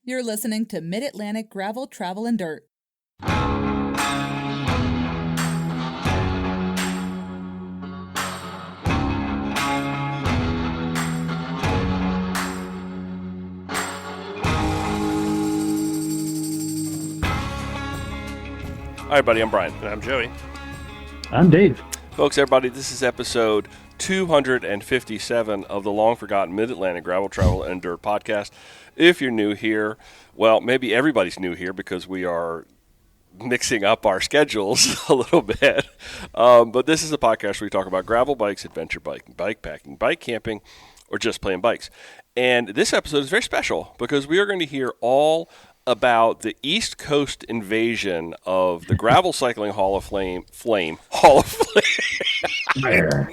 You're listening to Mid-Atlantic Gravel, Travel, and Dirt. All right, buddy, I'm Brian. And I'm Joey. I'm Dave. Folks, everybody, this is episode 257 of the long-forgotten Mid-Atlantic Gravel, Travel, and Dirt podcast. If you're new here, well, maybe everybody's new here because we are mixing up our schedules a little bit. But this is a podcast where we talk about gravel bikes, adventure biking, bikepacking, bike camping, or just playing bikes. And this episode is very special because we are going to hear all about the East Coast invasion of the Gravel Cycling Hall of Fame.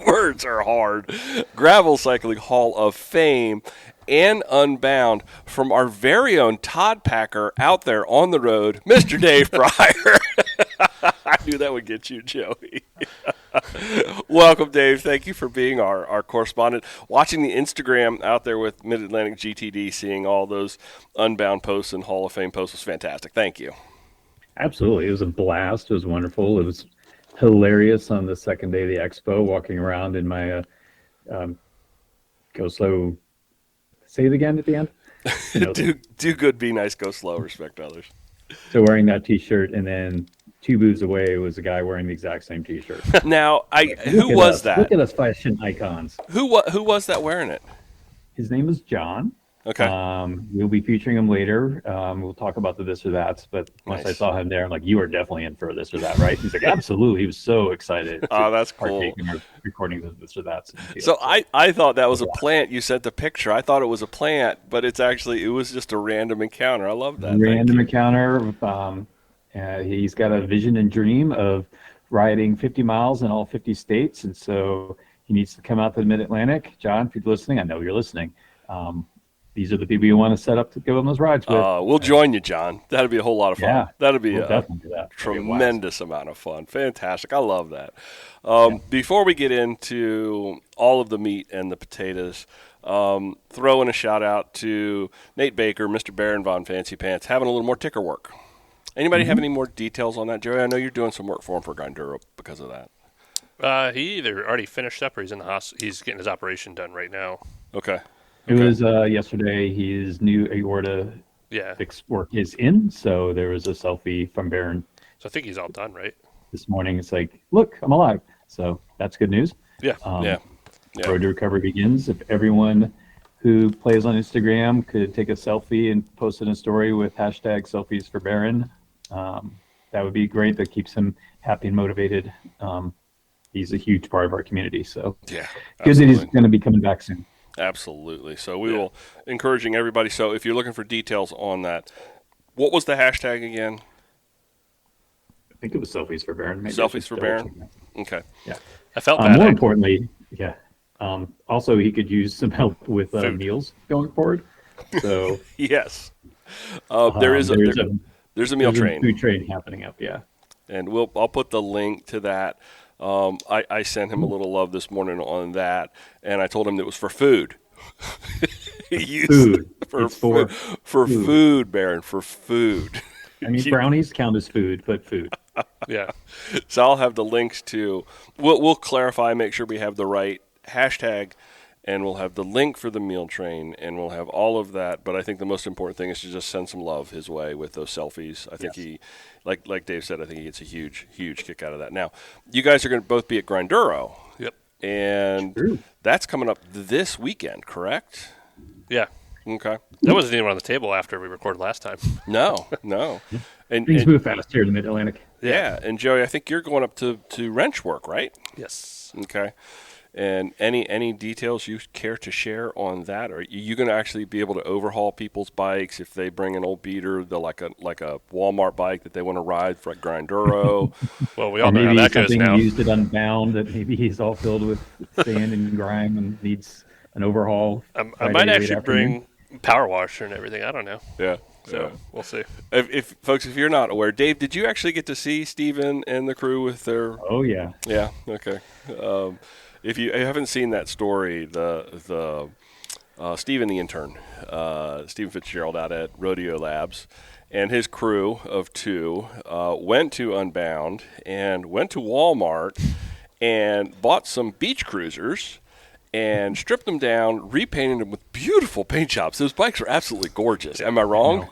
Words are hard. Gravel Cycling Hall of Fame and Unbound from our very own Todd Packer out there on the road, Mr. Dave Pryor. I knew that would get you, Joey. Welcome, Dave. Thank you for being our correspondent. Watching the Instagram out there with Mid-Atlantic GTD, seeing all those Unbound posts and Hall of Fame posts was fantastic. Thank you. Absolutely. It was a blast. It was wonderful. It was hilarious on the second day of the expo, walking around in my go slow. Say it again at the end. You know, do good, be nice, go slow, respect others. So wearing that T-shirt, and then 2 booths away was a guy wearing the exact same T-shirt. Now, who was that? Look at us fashion icons. Who was that wearing it? His name is John. Okay. We'll be featuring him later. We'll talk about the this or that's, but once Nice. I saw him there, I'm like, you are definitely in for a this or that, right? He's like, absolutely. He was so excited. Oh, that's cool. Partake in our recording the this or that's. So I thought that was a plant. You sent the picture. I thought it was a plant, but it was just a random encounter. I love that. Random encounter. He's got a vision and dream of riding 50 miles in all 50 states, and so he needs to come out to the Mid-Atlantic. John, if you're listening, I know you're listening. These are the people you want to set up to go on those rides with. We'll join you, John. That'd be a whole lot of fun. Yeah, That'd be we'll a definitely do that. tremendous amount of fun. Fantastic. I love that. Before we get into all of the meat and the potatoes, throw in a shout out to Nate Baker, Mr. Baron Von Fancy Pants, having a little more ticker work. Anybody have any more details on that, Joey? I know you're doing some work for him for Grinduro because of that. He either already finished up or he's in the hospital. He's getting his operation done right now. Okay. It was yesterday. His new aorta fix work is in, so there was a selfie from Baron So I think he's all done, right? this morning. It's like, look, I'm alive. So that's good news. Yeah. Road to recovery begins. If everyone who plays on Instagram could take a selfie and post it in a story with hashtag selfies for Baron, that would be great. That keeps him happy and motivated. He's a huge part of our community. So Yeah. good that he's going to be coming back soon. Absolutely. So we will encouraging everybody. So if you're looking for details on that, what was the hashtag again? I think it was selfies for Baron. Maybe Selfies for Baron? Okay. Yeah. I felt bad. More importantly, also, he could use some help with meals going forward. So Yes. There's a meal train. Food train happening up. Yeah. And I'll put the link to that. I sent him a little love this morning on that, and I told him it was for food. Food. For food, Baron, for food. I mean, brownies count as food, but food. Yeah. So I'll have the links to. We'll clarify, make sure we have the right hashtag, and we'll have the link for the meal train, and we'll have all of that. But I think the most important thing is to just send some love his way with those selfies. I think he, like Dave said, I think he gets a huge kick out of that. Now, you guys are going to both be at Grinduro. Yep. And that's coming up this weekend, correct? Yeah. Okay. That wasn't even on the table after we recorded last time. No. And Things move fast here in the Mid-Atlantic. Yeah, and Joey, I think you're going up to wrench work, right? Yes. Okay. And any details you care to share on that? Are you going to actually be able to overhaul people's bikes if they bring an old beater, like a Walmart bike that they want to ride for like Grinduro? Well, we all know how that goes now. Maybe used at Unbound that maybe he's all filled with sand and grime and needs an overhaul. I might actually bring power washer and everything. I don't know. Yeah. So we'll see. If folks, if you're not aware, Dave, did you actually get to see Steven and the crew with their? Oh yeah. Yeah. Okay. If you haven't seen that story, the Steven the intern, Steven Fitzgerald out at Rodeo Labs, and his crew of 2 went to Unbound and went to Walmart and bought some beach cruisers and stripped them down, repainted them with beautiful paint jobs. Those bikes are absolutely gorgeous. Am I wrong?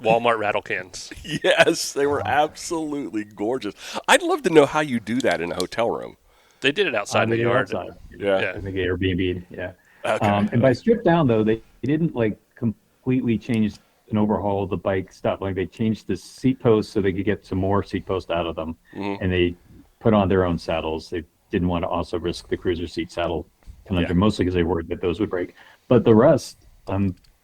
Walmart rattle cans. Yes, they were absolutely gorgeous. I'd love to know how you do that in a hotel room. They did it outside the yard. Yeah. I think they Airbnb'd, yeah. Okay. And by stripped down, though, they didn't like completely change and overhaul the bike stuff. Like they changed the seat posts so they could get some more seat posts out of them. And they put on their own saddles. They didn't want to also risk the cruiser seat saddle conundrum, mostly because they worried that those would break. But the rest,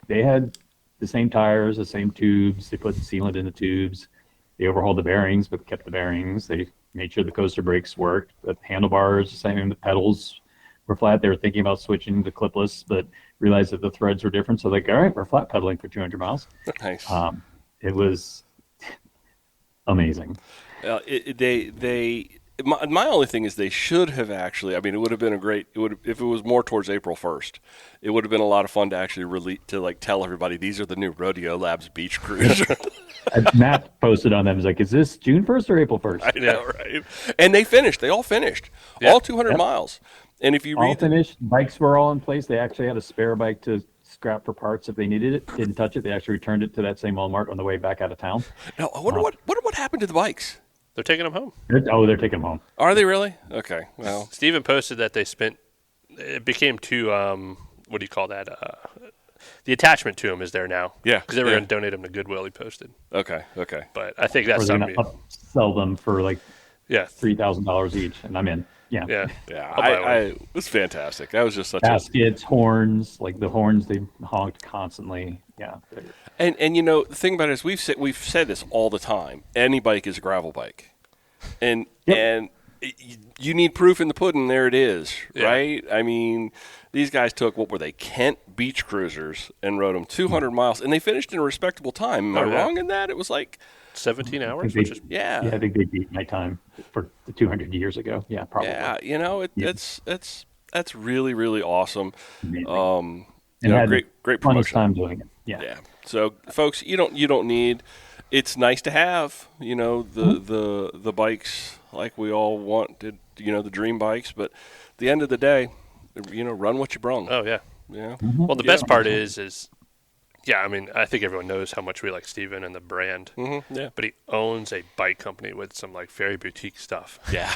they had the same tires, the same tubes. They put the sealant in the tubes. They overhauled the bearings, but kept the bearings. They made sure the coaster brakes worked. The handlebars, the same. The pedals were flat. They were thinking about switching to clipless, but realized that the threads were different. So like, all right, we're flat pedaling for 200 miles. Nice. It was amazing. My only thing is they should have actually. I mean, it would have been if it was more towards April 1st. It would have been a lot of fun to actually tell everybody these are the new Rodeo Labs beach cruisers. Matt posted on them. He's like, "Is this June 1st or April 1st?" I know, right? And they finished. They all finished. Yeah. All 200 miles. And if you All read, finished. Bikes were all in place. They actually had a spare bike to scrap for parts if they needed it. Didn't touch it. They actually returned it to that same Walmart on the way back out of town. now, I wonder what happened to the bikes. They're taking them home. They're taking them home. Are they really? Okay. Well, Steven posted that it became too, what do you call that? The attachment to them is there now. Yeah. Because they were going to donate them to Goodwill, he posted. okay. But I think Or that's they're something. going to sell them for like Yeah. $3,000 each, and I'm in. Yeah. Yeah. Yeah, I'll buy one. it was fantastic. That was just such Baskets, horns, like the horns they honked constantly. Yeah. and you know the thing about it is we've said this all the time. Any bike is a gravel bike, and you need proof in the pudding. There it is, Yeah. right? I mean, these guys took what were they Kent beach cruisers and rode them 200 miles, and they finished in a respectable time. Am I wrong in that? It was like 17 hours, they- which is yeah. I think they beat my time for the 200 years ago. Yeah, probably. Yeah, you know, that's really, really awesome. Amazing. You And know, had great funnest promotion. time doing it. Yeah. Yeah. So, folks, you don't need. It's nice to have, you know, the bikes like we all wanted, you know, the dream bikes. But at the end of the day, you know, run what you brung. Oh, yeah. Yeah. Well, the best part is, yeah, I mean, I think everyone knows how much we like Steven and the brand. Mm-hmm. Yeah. But he owns a bike company with some like very boutique stuff. Yeah.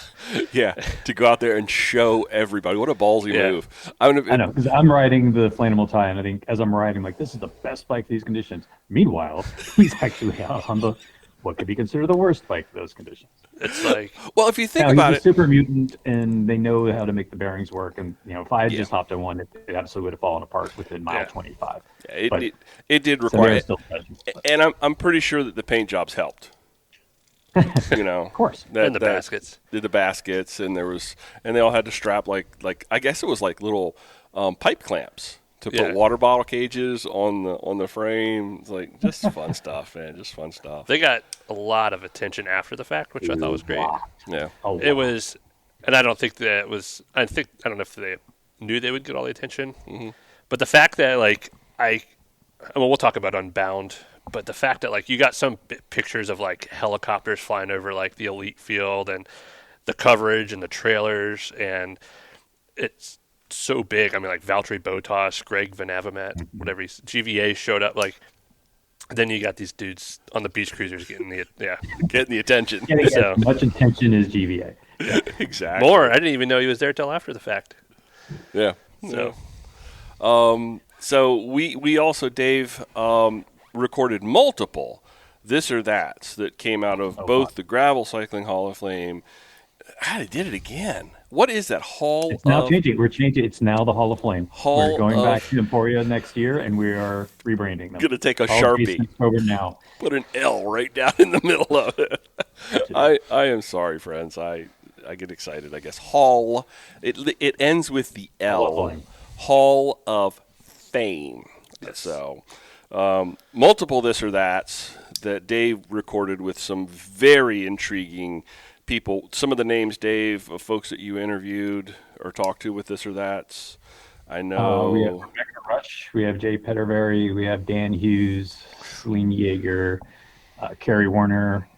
Yeah. To go out there and show everybody what a ballsy Yeah. move. I know, because I'm riding the Flammable Tie, and I think as I'm riding, like, this is the best bike for these conditions. Meanwhile, he's actually out on the what could be considered the worst bike for those conditions. It's like, Well, if you think Now, about he's it, a super mutant, and they know how to make the bearings work. And you know, if I had just hopped on one, it absolutely would have fallen apart within mile Yeah. 25. it did So require they're it. still special, but- And I'm pretty sure that the paint jobs helped. You know, of course. and the baskets. Did the baskets, and they all had to strap like I guess it was like little pipe clamps to put Yeah. water bottle cages on the frame. It's like just fun stuff, man. Just fun stuff. They got a lot of attention after the fact, which I thought was great. Yeah. Oh, It wow. was, and I don't think that was. I don't know if they knew they would get all the attention, but the fact that we'll talk about Unbound, but the fact that like you got some pictures of like helicopters flying over like the elite field and the coverage and the trailers, and it's so big. I mean, like Valtteri Bottas, Greg Van Avermaet, whatever GVA showed up. Like, then you got these dudes on the beach cruisers getting the Getting the attention. Getting so- as much attention as GVA. Exactly. more. I didn't even know he was there till after the fact. Yeah. So. So we also, Dave, recorded multiple this or that's that came out of both wow. the Gravel Cycling Hall of Fame. They did it again. What is that Hall? It's now of, changing. We're changing. It's now the Hall of Flame. Hall We're going of- back to Emporia next year, and we are rebranding them. Gonna take a Hall of Peace Sharpie, in October now. put an L right down in the middle of it. I am sorry, friends. I get excited. I guess Hall. It ends with the Hall of L. Fame. Hall of Fame. So, multiple this or that's that Dave recorded with some very intriguing people. Some of the names, Dave, of folks that you interviewed or talked to with this or that's. I We have know. Rebecca Rush, we have Jay Petterberry, we have Dan Hughes, Celine Yeager, Kerry Warner,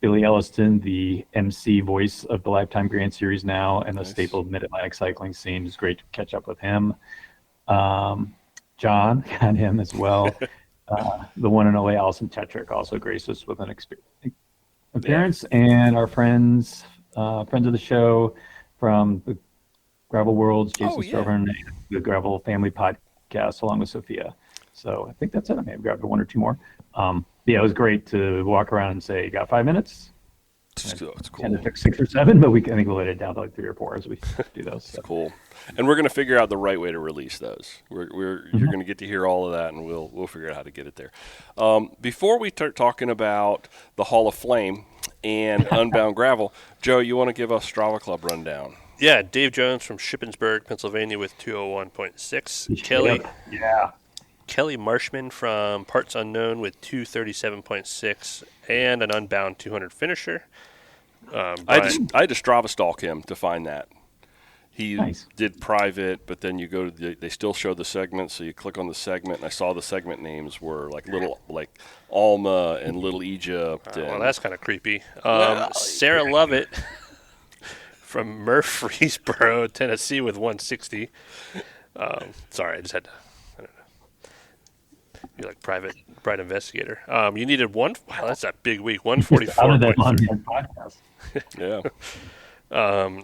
Billy Elliston, the MC voice of the Lifetime Grand Series now, and a Nice. staple of Mid-Atlantic cycling scene. It's great to catch up with him. John, got him as well. The one and only Allison Tetrick also graced us with an Yeah. appearance, and our friends of the show from the Gravel Worlds, Oh Jason yeah. Stovern, and the Gravel Family Podcast, along with Sophia. So I think that's it. I may have grabbed one or two more. Yeah, it was great to walk around and say, "You got 5 minutes?" It's And cool. It's tend to cool. pick 6 or 7, but I think we'll let it down to like 3 or 4 as we do those. It's So. cool. And we're going to figure out the right way to release those. You're Mhm. going to get to hear all of that, and we'll figure out how to get it there. Before we start talking about the Hall of Flame and Unbound Gravel, Joe, you want to give us Strava Club rundown? Yeah, Dave Jones from Shippensburg, Pennsylvania with 201.6. Yeah. Kelly Marshman from Parts Unknown with 237.6 and an Unbound 200 finisher. I had to Strava stalk him to find that. He Nice. did private, but then you go to they still show the segment, so you click on the segment, and I saw the segment names were like Alma and Little Egypt. And, Well, that's kind of creepy. Well, Sarah Lovett from Murfreesboro, Tennessee with 160. Sorry, I just had to. I don't know. Be like private investigator. You needed one. Wow, that's a big week. How did that 144.3. on your podcast? yeah.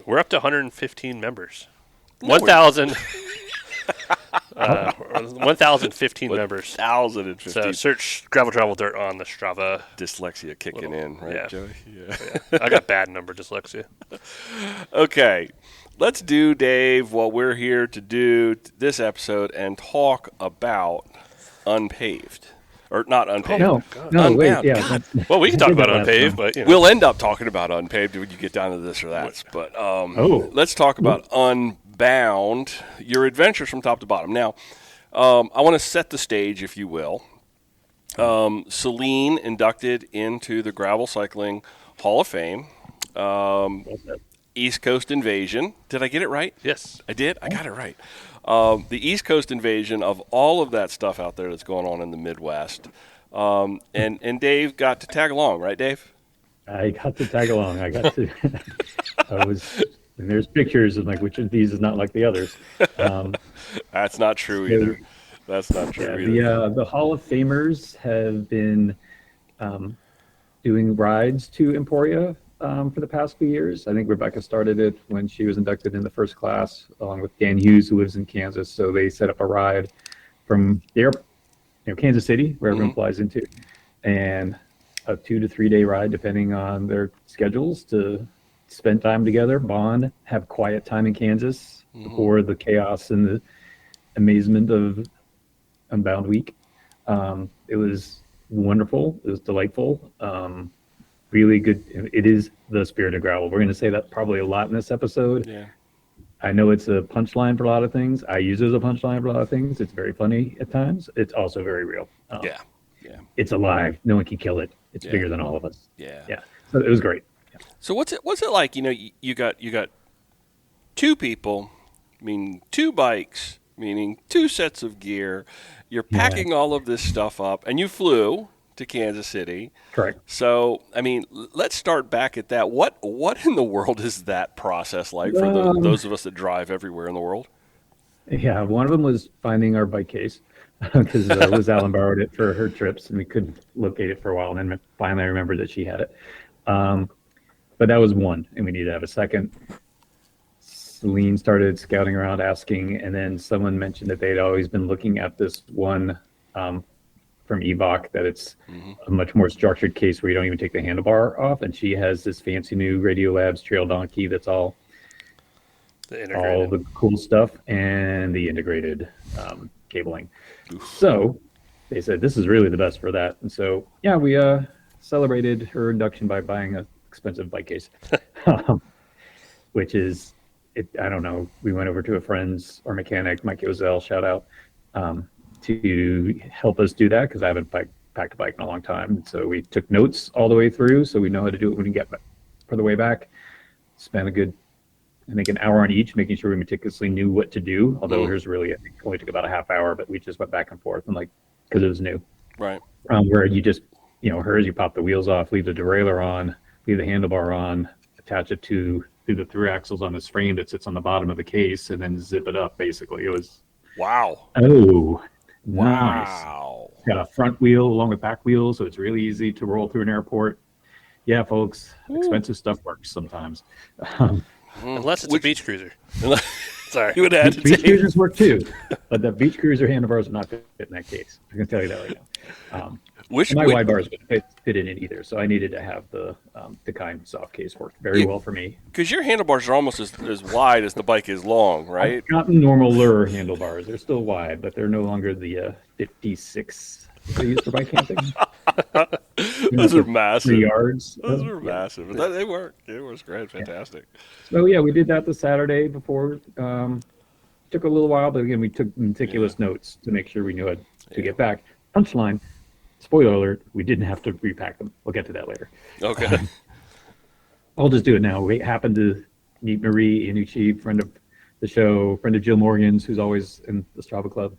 We're up to 115 members. No, 1,000. 1,015 members. 1,050. So search Gravel Travel Dirt on the Strava. Dyslexia kicking in, right, yeah. Joey? Yeah. I got bad number dyslexia. Okay. Let's do, Dave, what we're here to do this episode and talk about unpaved. Or not unpaved. No, wait, Unbound. yeah. God. Well, we can talk I did about that last unpaved, time. but you know. We'll end up talking about unpaved when you get down to this or that. But let's talk about Unbound, your adventures from top to bottom. Now, I want to set the stage, if you will. Celine inducted into the Gravel Cycling Hall of Fame. East Coast Invasion. Did I get it right? Yes. I did? I got it right. The East Coast Invasion of all of that stuff out there that's going on in the Midwest. And Dave got to tag along, right, Dave? I got to tag along. I got to. And there's pictures of like which of these is not like the others. That's not true either. That's not true either. The Hall of Famers have been doing rides to Emporia for the past few years. I think Rebecca started it when she was inducted in the first class, along with Dan Hughes, who lives in Kansas. So they set up a ride from Kansas City, where everyone flies into, and a 2 to 3 day ride, depending on their schedules, to spend time together, bond, have quiet time in Kansas before the chaos and the amazement of Unbound Week. It was wonderful. It was delightful. Really good. It is the spirit of gravel. We're going to say that probably a lot in this episode. Yeah. I know it's a punchline for a lot of things. I use it as a punchline for a lot of things. It's very funny at times. It's also very real. Yeah. It's alive. No one can kill it. It's bigger than all of us. Yeah. So it was great. So what's it like? You got two people, meaning two bikes, meaning two sets of gear. You're packing all of this stuff up, and you flew to Kansas City. Correct. So, I mean, let's start back at that. What in the world is that process like for those of us that drive everywhere in the world? Yeah, one of them was finding our bike case because Liz Allen borrowed it for her trips, and we couldn't locate it for a while. And then finally, I remembered that she had it. But that was one, and we needed to have a second. Celine started scouting around, asking, and then someone mentioned that they'd always been looking at this one from Evoc, that it's a much more structured case where you don't even take the handlebar off. And she has this fancy new Radiolabs Trail Donkey that's all the cool stuff and the integrated cabling. So they said this is really the best for that. And so, yeah, we celebrated her induction by buying an expensive bike case, which is, I don't know, we went over to a friend's, our mechanic, Mike Ozell, shout out, to help us do that because I haven't packed a bike in a long time. So we took notes all the way through so we know how to do it when we get for the way back. Spent a good I think an hour on each, making sure we meticulously knew what to do. Although hers really, I think, only took about a half hour, but we just went back and forth and because it was new. Right. Where you just, hers, you pop the wheels off, leave the derailleur on, leave the handlebar on, attach it to the through axles on this frame that sits on the bottom of the case, and then zip it up. Basically, it was Wow. nice. Wow. It's got a front wheel along with back wheels, so it's really easy to roll through an airport. Yeah, folks, expensive stuff works sometimes. Unless it's a beach cruiser. Sorry. You would have Beach cruisers work too, but the beach cruiser handlebars are not fit in that case. I can tell you that right now. My wide bars wouldn't fit in it either, so I needed to have the kind soft case work very well for me. Because your handlebars are almost as wide as the bike is long, right? I've gotten normal lure handlebars. They're still wide, but they're no longer the 56 they use for bike camping. Those are massive. 3 yards. Those are massive. But they work. It was great. Fantastic. So, yeah, we did that the Saturday before. Took a little while, but again, we took meticulous notes to make sure we knew how to get back. Punchline, spoiler alert, we didn't have to repack them. We'll get to that later. Okay. I'll just do it now. We happened to meet Marie Inucci, friend of the show, friend of Jill Morgan's, who's always in the Strava Club.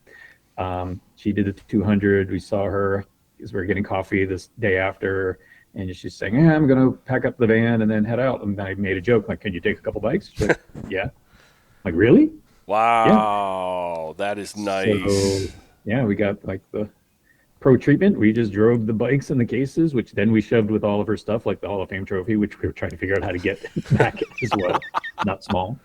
She did the 200. We saw her because we were getting coffee this day after, and she's saying, I'm going to pack up the van and then head out. And I made a joke, like, can you take a couple bikes? She's like, yeah. I'm like, really? Wow. Yeah. That is nice. So, yeah, we got like the pro treatment. We just drove the bikes in the cases, which then we shoved with all of her stuff, like the Hall of Fame trophy, which we were trying to figure out how to get back as well, not small.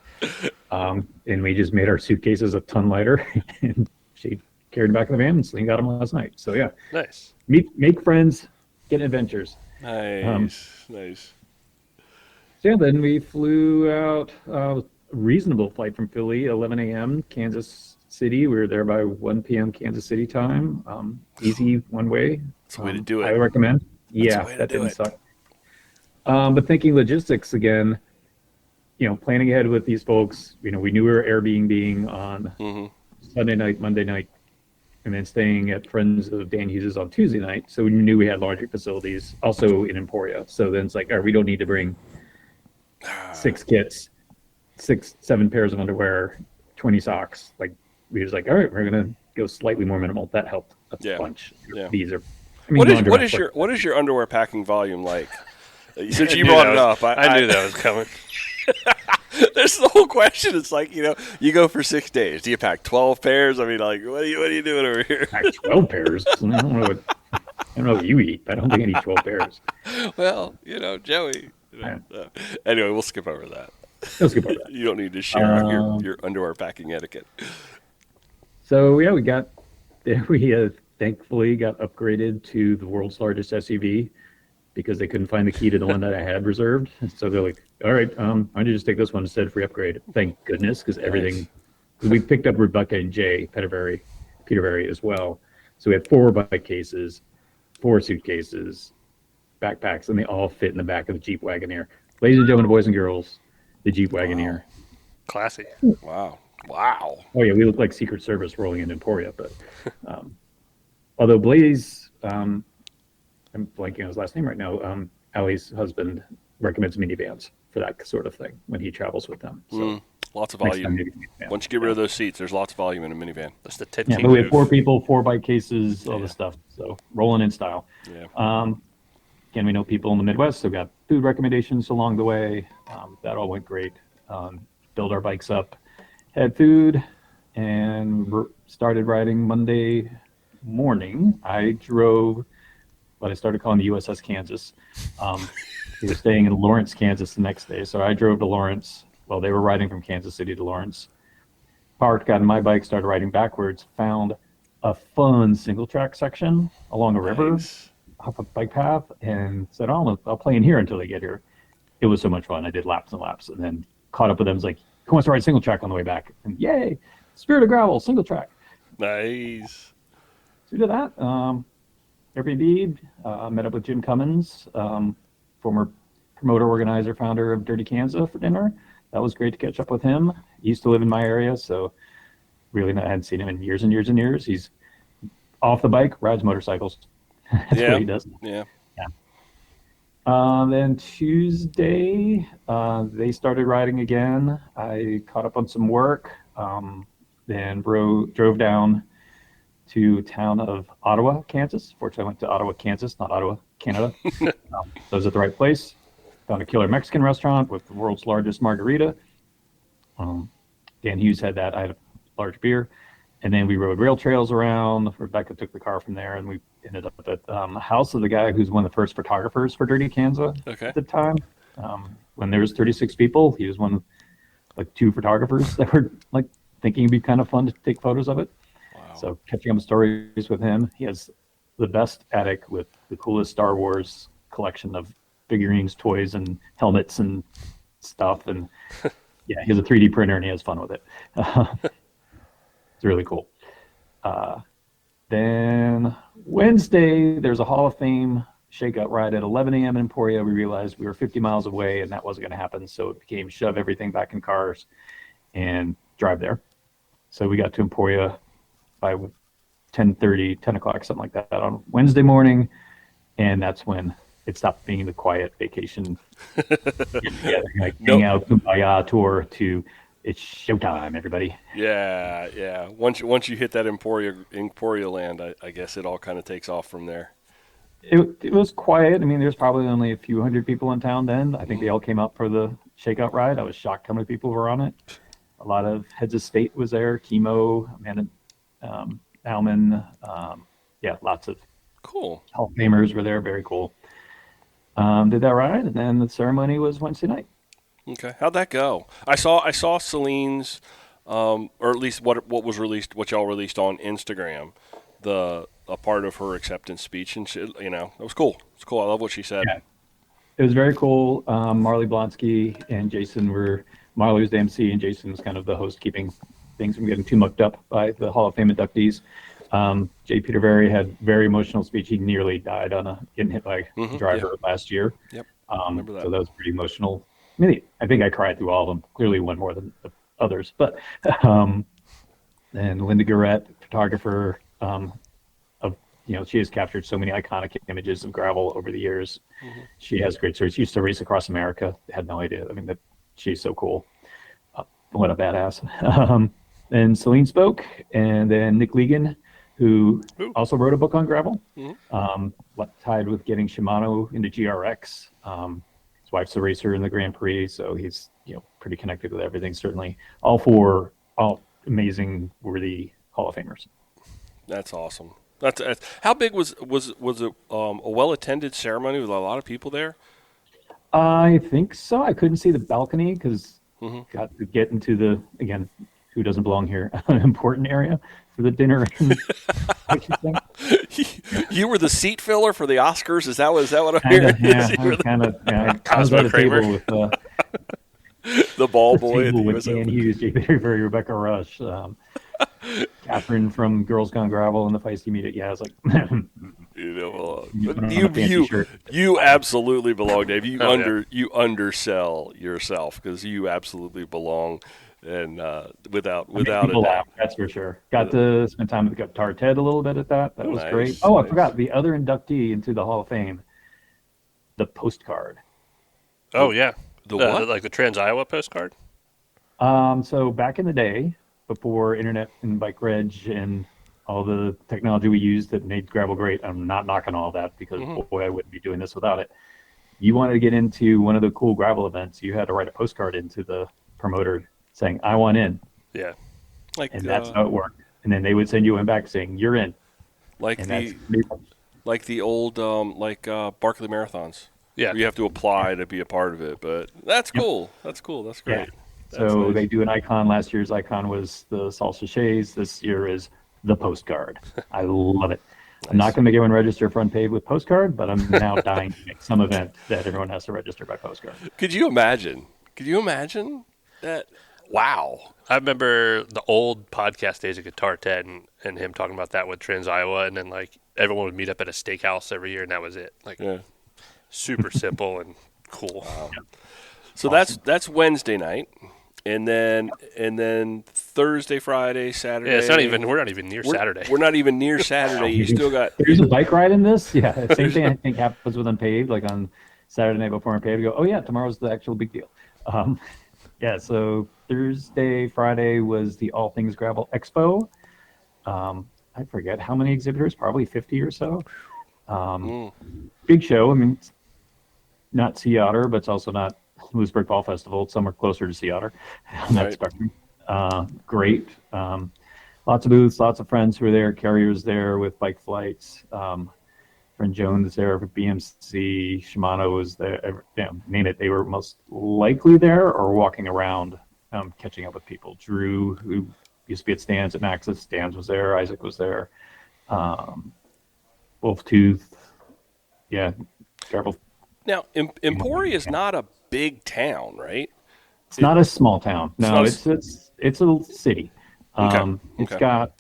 And we just made our suitcases a ton lighter, and she carried them back in the van, and Celine got them last night. So yeah, nice. Make friends, get adventures. Nice. So yeah, then we flew out. Reasonable flight from Philly, 11 a.m. Kansas City. We were there by 1 p.m. Kansas City time. Easy one way. That's the way to do it. I recommend. That didn't suck. But thinking logistics again, planning ahead with these folks. We knew we were Airbnb on Sunday night, Monday night, and then staying at friends of Dan Hughes's on Tuesday night. So we knew we had laundry facilities also in Emporia. So then it's like, all right, we don't need to bring 6 kits. 6-7 pairs of underwear, 20 socks. Like we was like, all right, we're gonna go slightly more minimal. That helped a bunch. Yeah. These are. What is your underwear packing volume like? Since you brought it up, I knew that was coming. There's the whole question. It's like you go for 6 days. Do you pack 12 pairs? I mean, like, what are you doing over here? Pack 12 pairs. I don't know what you eat. But I don't think I need 12 pairs. Well, Joey. Anyway, we'll skip over that. Let's skip over that. You don't need to share your underwear packing etiquette. So yeah, we thankfully got upgraded to the world's largest SUV because they couldn't find the key to the one that I had reserved. So they're like, all right, why don't you just take this one instead for upgrade? Thank goodness, because everything. Because we picked up Rebecca and Jay Peterberry as well. So we had 4 bike cases, 4 suitcases, backpacks, and they all fit in the back of the Jeep Wagoneer. Ladies and gentlemen, boys and girls, the Jeep Wagoneer. Classy. Wow. Oh yeah, we look like Secret Service rolling in Emporia, but although Blaze, I'm blanking on his last name right now. Allie's husband recommends minivans for that sort of thing when he travels with them. So lots of volume. Once you get rid of those seats, there's lots of volume in a minivan. That's the Ted King. Yeah, but we have 4 people, 4 bike cases, all the stuff. So rolling in style. Yeah. Again, we know people in the Midwest, so got food recommendations along the way. That all went great. Build our bikes up, had food, and started riding Monday morning. I drove what I started calling the USS Kansas. We were staying in Lawrence, Kansas the next day, so I drove to Lawrence while they were riding from Kansas City to Lawrence. Parked, got on my bike, started riding backwards, found a fun single track section along a river. Off a bike path, and said, I'll play in here until they get here. It was so much fun. I did laps and laps, and then caught up with them. It was like, who wants to ride single track on the way back? And yay, Spirit of Gravel, single track. Nice. So we did that. Airbnb, met up with Jim Cummins, former promoter, organizer, founder of Dirty Kansas for dinner. That was great to catch up with him. He used to live in my area, so really I hadn't seen him in years and years and years. He's off the bike, rides motorcycles. That's what he does. Yeah. Then Tuesday, they started riding again. I caught up on some work, then drove down to a town of Ottawa, Kansas. Fortunately, I went to Ottawa, Kansas, not Ottawa, Canada. So I was at the right place. Found a killer Mexican restaurant with the world's largest margarita. Dan Hughes had that. I had a large beer. And then we rode rail trails around. Rebecca took the car from there, and we ended up at the house of the guy who's one of the first photographers for Dirty Kansas at the time. When there was 36 people, he was one of like 2 photographers that were like thinking it'd be kind of fun to take photos of it. Wow. So catching up stories with him. He has the best attic with the coolest Star Wars collection of figurines, toys, and helmets and stuff. And yeah, he has a 3D printer and he has fun with it. It's really cool. Then Wednesday, there's a Hall of Fame shakeout ride at 11 a.m. in Emporia. We realized we were 50 miles away and that wasn't going to happen. So it became shove everything back in cars and drive there. So we got to Emporia by 10:30, 10 o'clock, something like that on Wednesday morning. And that's when it stopped being the quiet vacation, like hang out, kumbaya tour to it's showtime, everybody. Yeah. Once you hit that Emporia land, I guess it all kind of takes off from there. It was quiet. I mean, there's probably only a few hundred people in town then. I think they all came out for the shakeout ride. I was shocked how many people were on it. A lot of heads of state was there. Chemo, Amanda Bauman. Lots of Cool Hall of Famers were there. Very cool. Did that ride, and then the ceremony was Wednesday night. Okay, how'd that go? I saw Celine's, or at least what was released, what y'all released on Instagram, a part of her acceptance speech, and it was cool. It's cool. I love what she said. Yeah. It was very cool. Marley Blonsky and Jason Marley was the MC, and Jason was kind of the host, keeping things from getting too mucked up by the Hall of Fame inductees. J. Peter Very had very emotional speech. He nearly died on getting hit by a driver last year. Yep. Remember that. So that was pretty emotional. I think I cried through all of them. Clearly one more than the others. But and Linda Garrett, photographer, she has captured so many iconic images of gravel over the years. She has great stories. She used to race across America. Had no idea. She's so cool. What a badass. And Celine spoke, and then Nick Legan, who also wrote a book on gravel, tied with getting Shimano into GRX. His wife's a racer in the Grand Prix, so he's pretty connected with everything. Certainly, all amazing, worthy Hall of Famers. That's awesome. That's how big was it? A well-attended ceremony with a lot of people there? I think so. I couldn't see the balcony because got to get into the who doesn't belong here, an important area for the dinner. You were the seat filler for the Oscars. Is that what I'm hearing? I was at a table with the ball boy with Dan Hughes, J. Very, Rebecca Rush, Catherine from Girls Gone Gravel, and the Feisty Meet. Yeah, I was like, you absolutely belong, Dave. You undersell yourself because you absolutely belong. And without a doubt, that's for sure. Got to spend time with Guitar Ted a little bit at that. That was great. Oh, I forgot the other inductee into the Hall of Fame, the postcard. Oh yeah, the what? Like the Trans Iowa postcard. So back in the day, before internet and bike reg and all the technology we used that made gravel great, I'm not knocking all that because boy, I wouldn't be doing this without it. You wanted to get into one of the cool gravel events, you had to write a postcard into the promoter saying, I want in. Yeah. And that's how it worked. And then they would send you one back saying, you're in. Like the old Barkley Marathons. Yeah. You have to apply to be a part of it. But that's cool. That's cool. That's great. Yeah. So nice. They do an icon. Last year's icon was the salsa shays. This year is the postcard. I love it. Nice. I'm not going to make everyone register for unPAved with postcard, but I'm now dying to make some event that everyone has to register by postcard. Could you imagine that? Wow. I remember the old podcast days of Guitar Ted and him talking about that with Trans Iowa, and then like everyone would meet up at a steakhouse every year, and that was it. Like super simple and cool. Wow. So awesome. That's Wednesday night, and then Thursday, Friday, Saturday. Yeah, we're not even near Saturday. We're not even near Saturday. You still got. There's a bike ride in this. Yeah, same thing I think happens with unPAved. Like on Saturday night before unPAved, go, oh yeah, tomorrow's the actual big deal. Yeah, so Thursday, Friday was the All Things Gravel Expo. I forget how many exhibitors, probably 50 or so. Big show. I mean, it's not Sea Otter, but it's also not Lewisburg Fall Festival. It's somewhere closer to Sea Otter on that Right. spectrum. Great. Lots of booths, lots of friends who were there. Carriers there with bike flights. Friend Joan was there for BMC. Shimano was there. Name it. They were most likely there or walking around, catching up with people. Drew, who used to be at Stan's at Max's, Stan's was there. Isaac was there. Wolf Tooth. Yeah. Gravel. Now, Emporia is not a big town, right? It's not a small town. No, not it's a city. Okay. It's got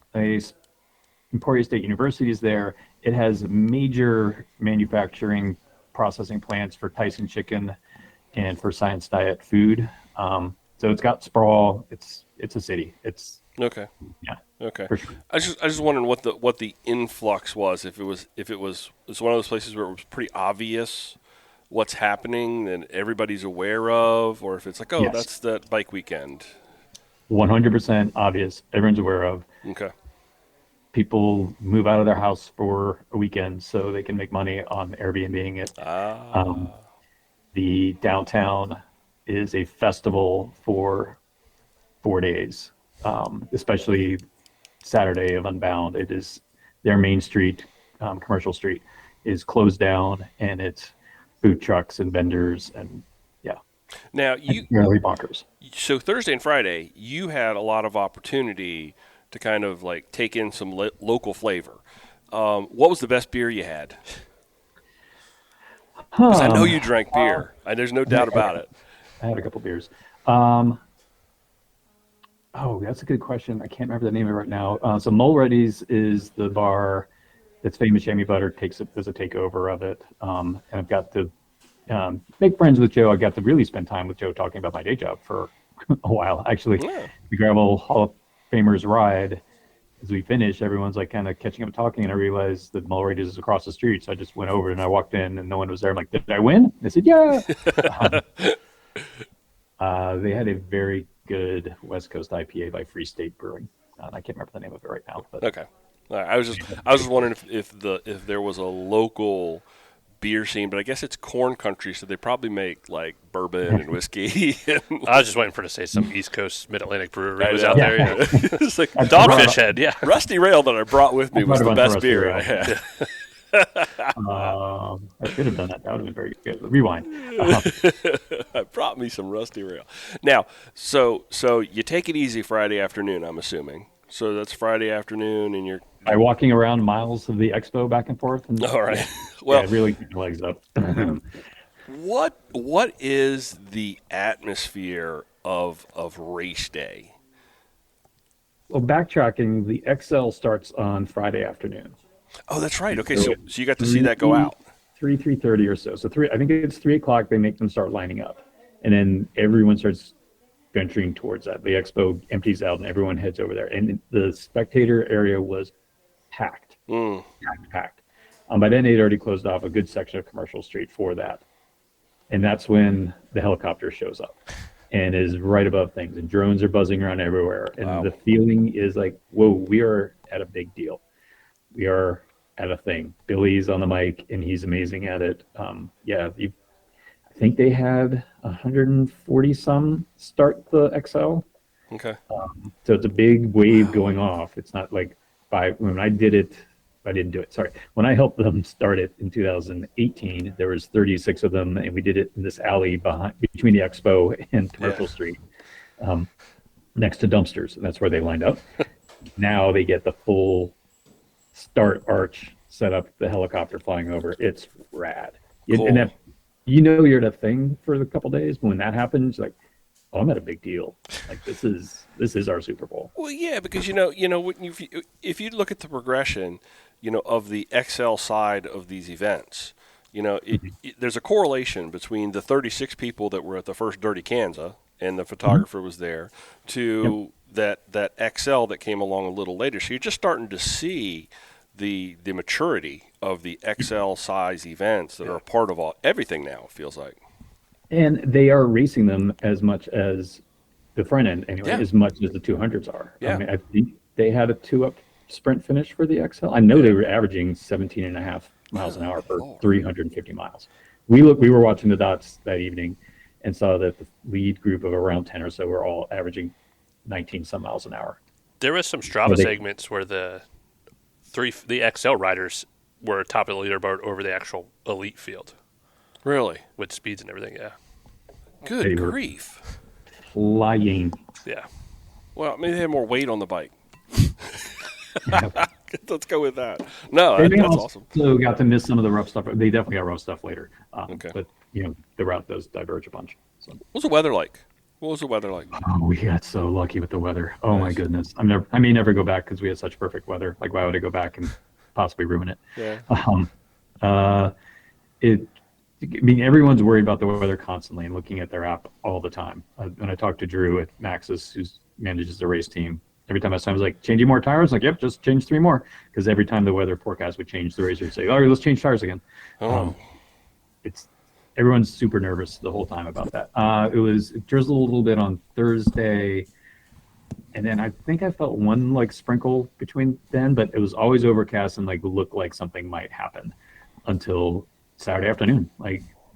Emporia State University is there. It has major manufacturing processing plants for Tyson chicken and for Science Diet food. So it's got sprawl. It's a city. It's Okay. yeah. Okay. For sure. I just wondering what the influx was. If it was it's one of those places where it was pretty obvious what's happening and everybody's aware of, or if it's like, oh, Yes. that's that bike weekend. 100% obvious. Everyone's aware of. Okay. People move out of their house for a weekend so they can make money on Airbnb-ing it. The downtown is a festival for 4 days, especially Saturday of Unbound. It is their main street, commercial street, is closed down, and it's food trucks and vendors, and yeah, Now it's really bonkers. so Thursday and Friday, you had a lot of opportunity to kind of like take in some local flavor. What was the best beer you had? Because I know you drank beer. There's no doubt about it. I had a couple beers. Oh, that's a good question. I can't remember the name of it right now. So Mulready's is the bar that's famous. Jamie Butter does a takeover of it. And I've got to make friends with Joe. I got to really spend time with Joe talking about my day job for a while. Actually, Yeah. the Gravel Hall of Famers ride, as we finished, everyone's like kind of catching up and talking, and I realized that Mulready's is across the street. So I just went over and I walked in and no one was there. I'm like, did I win? They said, yeah. They had a very good West Coast IPA by Free State Brewing. I can't remember the name of it right now, but Okay. All right. I was just wondering if there was a local beer scene, but I guess it's corn country, so they probably make like bourbon and whiskey. I was just waiting for it to say some East Coast Mid-Atlantic brewery was know. out there. Yeah. Yeah. It's like Dogfish Head, yeah. Rusty Rail that I brought with me I was brought the a bunch best of beer Rusty I Rail. had. I should have done that. That would have been very good. Rewind. I brought me some Rusty Rail. Now, so you take it easy Friday afternoon, I'm assuming. So that's Friday afternoon, and you're By walking around miles of the expo back and forth. And, all right. Well, yeah, really keep your legs up. what is the atmosphere of race day? Well, backtracking, the XL starts on Friday afternoon. Oh, that's right. Okay, so you got to see that go out. 3:30 or so. So I think it's 3 o'clock. They make them start lining up, and then everyone starts venturing towards that. The expo empties out, and everyone heads over there. And the spectator area was packed, packed. By then, they'd already closed off a good section of Commercial Street for that, and that's when the helicopter shows up and is right above things, and drones are buzzing around everywhere, and the feeling is like, whoa, we are at a big deal. We are at a thing. Billy's on the mic, and he's amazing at it. I think they had 140 some start the XL. Okay. So it's a big wave going off. It's not like when I did it, I didn't do it. Sorry. When I helped them start it in 2018, there was 36 of them, and we did it in this alley between the expo and Commercial Street, next to dumpsters, and that's where they lined up. Now they get the full start arch set up, the helicopter flying over. It's rad. Cool. And that, you're at a thing for a couple days, but when that happens, like, oh, I'm at a big deal. Like, this is our Super Bowl. Well, yeah, because if you look at the progression, of the XL side of these events, there's a correlation between the 36 people that were at the first Dirty Kansas and the photographer was there to that XL that came along a little later. So you're just starting to see the maturity of the XL size events that are a part of everything now, it feels like. And they are racing them as much as the front end, anyway, Yeah. as much as the 200s are. Yeah. I mean, I think they had a 2-up sprint finish for the XL. I know they were averaging 17 and a half miles an hour for Lord. 350 miles. We were watching the dots that evening and saw that the lead group of around 10 or so were all averaging 19 some miles an hour. There was some Strava segments where the XL riders were top of the leaderboard over the actual elite field Really? with speeds and everything. Yeah. Good They were- grief. Flying. Yeah. Well, maybe they had more weight on the bike. Yeah. Let's go with that. No, They that's also awesome. got to miss some of the rough stuff. They definitely got rough stuff later. Okay. But, the route does diverge a bunch. So. What's the weather like? What was the weather like? Oh, we got so lucky with the weather. Oh my Nice. goodness. I may never go back because we had such perfect weather. Like, why would I go back and possibly ruin it? Yeah. Everyone's worried about the weather constantly and looking at their app all the time. When I talked to Drew at Maxis, who manages the race team, every time I was like, changing more tires? Like, yep, just change 3 more. Because every time the weather forecast would change, the racer would say, oh, let's change tires again. Oh. Everyone's super nervous the whole time about that. It drizzled a little bit on Thursday, and then I think I felt one sprinkle between then, but it was always overcast and looked like something might happen until Saturday afternoon.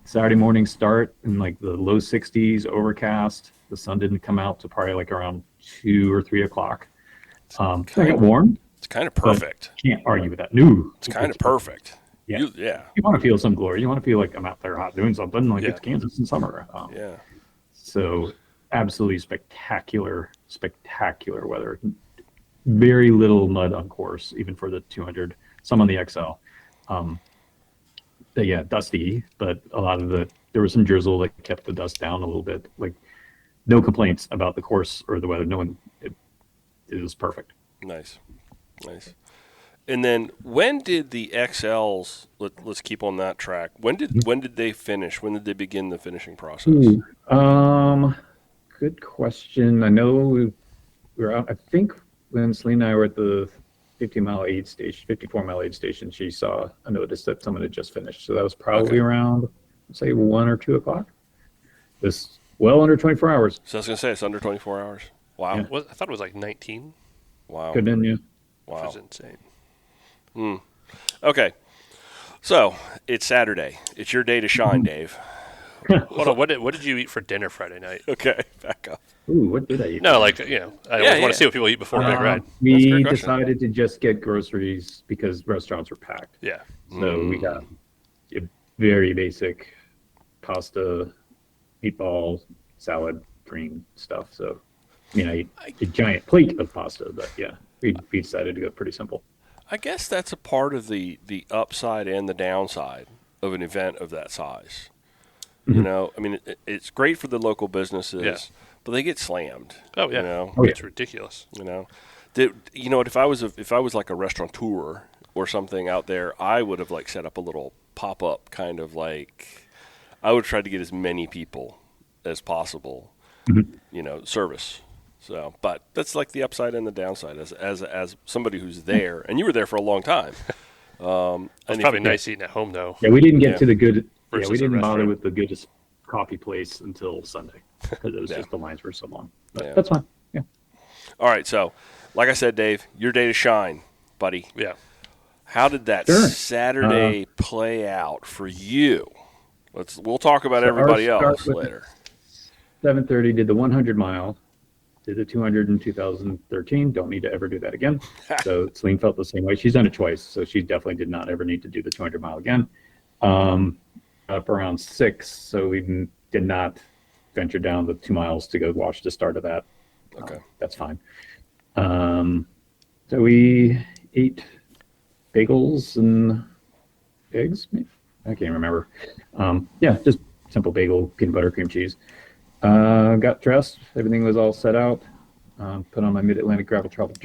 Saturday morning start in the low 60s, overcast. The sun didn't come out till probably around 2 or 3 o'clock. I got warm. It's kind of perfect. Can't argue with that. No, It's kind of perfect. Yeah. You want to feel some glory. You want to feel like I'm out there hot doing something. It's Kansas in summer. Yeah. So absolutely spectacular weather. Very little mud on course, even for the 200. Some on the XL. Dusty, but there was some drizzle that kept the dust down a little bit. No complaints about the course or the weather. It was perfect. Nice. And then when did the XLs? Let's keep on that track. When did they finish? When did they begin the finishing process? Good question. I know we were out. I think when Celine and I were at the 54-mile aid station, she saw a notice that someone had just finished. So that was probably around, say, 1 or 2 o'clock. This well under 24 hours. So I was gonna say it's under 24 hours. Wow. Yeah. I thought it was 19. Wow. Could have been, yeah. Which Wow. was insane. Okay. So it's Saturday. It's your day to shine, Dave. Hold on. What did you eat for dinner Friday night? Okay. Back up. Ooh, what did I eat? No, I always want to see what people eat before a big ride. That's a We great question. decided to just get groceries because restaurants were packed. Yeah. So we got a very basic pasta, meatball, salad, cream stuff. So, I ate a giant plate of pasta, but we decided to go pretty simple. I guess that's a part of the upside and the downside of an event of that size. It's great for the local businesses, but they get slammed. Oh yeah. Oh, yeah. It's ridiculous. If I was like a restaurateur or something out there, I would have set up a little pop-up kind of I would try to get as many people as possible, service. So, but that's the upside and the downside as somebody who's there, and you were there for a long time. It's probably nice eating at home though. Yeah, we didn't get to the good. Versus We a didn't bother restaurant. with the goodest coffee place until Sunday because it was just the lines were so long. But Yeah. that's fine. Yeah. All right, so like I said, Dave, your day to shine, buddy. Yeah. How did that Sure. Saturday play out for you? We'll talk about So everybody our start else with- later. 7:30 did the 100 mile. Did the 200 in 2013. Don't need to ever do that again. So Celine felt the same way. She's done it twice, so she definitely did not ever need to do the 200 mile again. Up around 6, so we did not venture down the 2 miles to go watch the start of that. Okay. That's fine. So we ate bagels and eggs. I can't remember. Just simple bagel, peanut butter, cream cheese. Got dressed. Everything was all set out. Put on my Mid-Atlantic Gravel Travel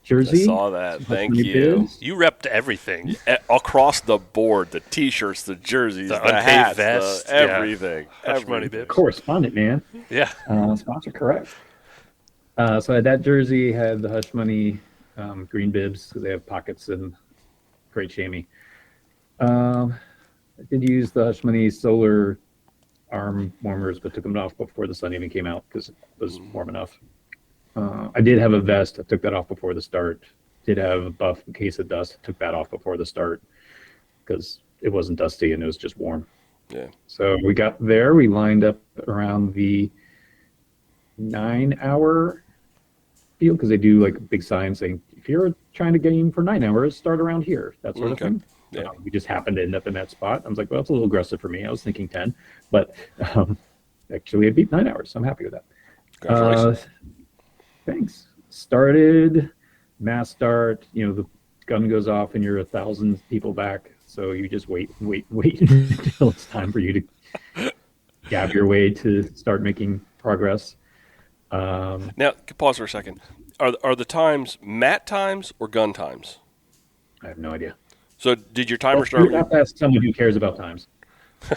jersey. I saw that. Thank Hush Money you. Biz. You repped everything. Across the board, the T-shirts, the jerseys, The the unPAved hats, vest, everything. Hush Money everything. Biz. Correspondent, man. Yeah. Sponsor correct. So I had that jersey, had the Hush Money green bibs because they have pockets and great chamois. I did use the Hush Money solar arm warmers, but took them off before the sun even came out because it was warm enough. I did have a vest. I took that off before the start. Did have a buff in case of dust. Took that off before the start because it wasn't dusty and it was just warm. Yeah. So we got there. We lined up around the 9-hour field because they do like a big sign saying, if you're trying to game for 9 hours, start around here. That sort of thing. Yeah. We just happened to end up in that spot. I was like, well, it's a little aggressive for me. I was thinking 10, but actually it beat 9 hours. So I'm happy with that. Congratulations. Thanks. Started, mass start, the gun goes off and you're 1,000 people back. So you just wait until it's time for you to gab your way to start making progress. Now, pause for a second. Are the times mat times or gun times? I have no idea. So did your timer start? You have to ask someone who cares about times.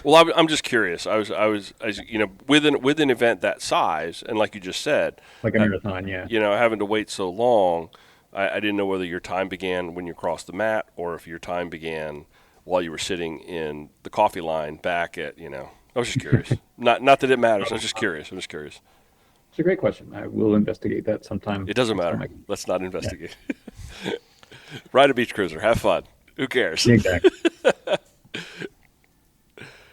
Well, I'm just curious. I was with an event that size, and like you just said, like a marathon, yeah. Having to wait so long, I didn't know whether your time began when you crossed the mat or if your time began while you were sitting in the coffee line back at. I was just curious. not that it matters. I was just curious. It's a great question. I will investigate that sometime. It doesn't matter. Let's not investigate. Yeah. Ride a beach cruiser. Have fun. Who cares? Exactly.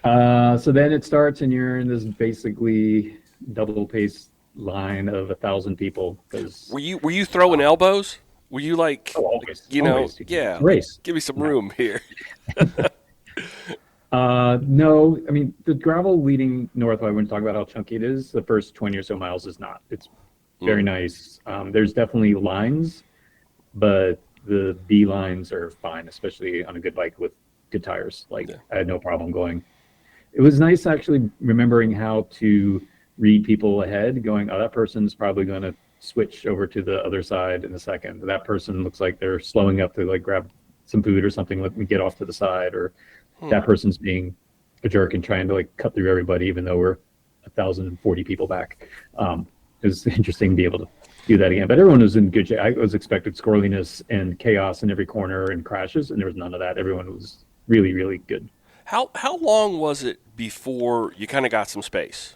So then it starts, and you're in this basically double pace line of 1,000 people. Were you throwing elbows? Were you like, always, yeah, race? Give me some room here. No, I mean the gravel leading north. I wouldn't talk about how chunky it is. The first 20 or so miles is not. It's very nice. There's definitely lines, but the B lines are fine, especially on a good bike with good tires. I had no problem going. It was nice actually remembering how to read people ahead, going, oh, that person's probably going to switch over to the other side in a second. That person looks like they're slowing up to grab some food or something. Let me get off to the side. Or that person's being a jerk and trying to cut through everybody, even though we're 1,040 people back. It was interesting to be able to do that again. But everyone was in good shape. I was expected squirreliness and chaos in every corner and crashes, and there was none of that. Everyone was really, really good. How long was it before you kind of got some space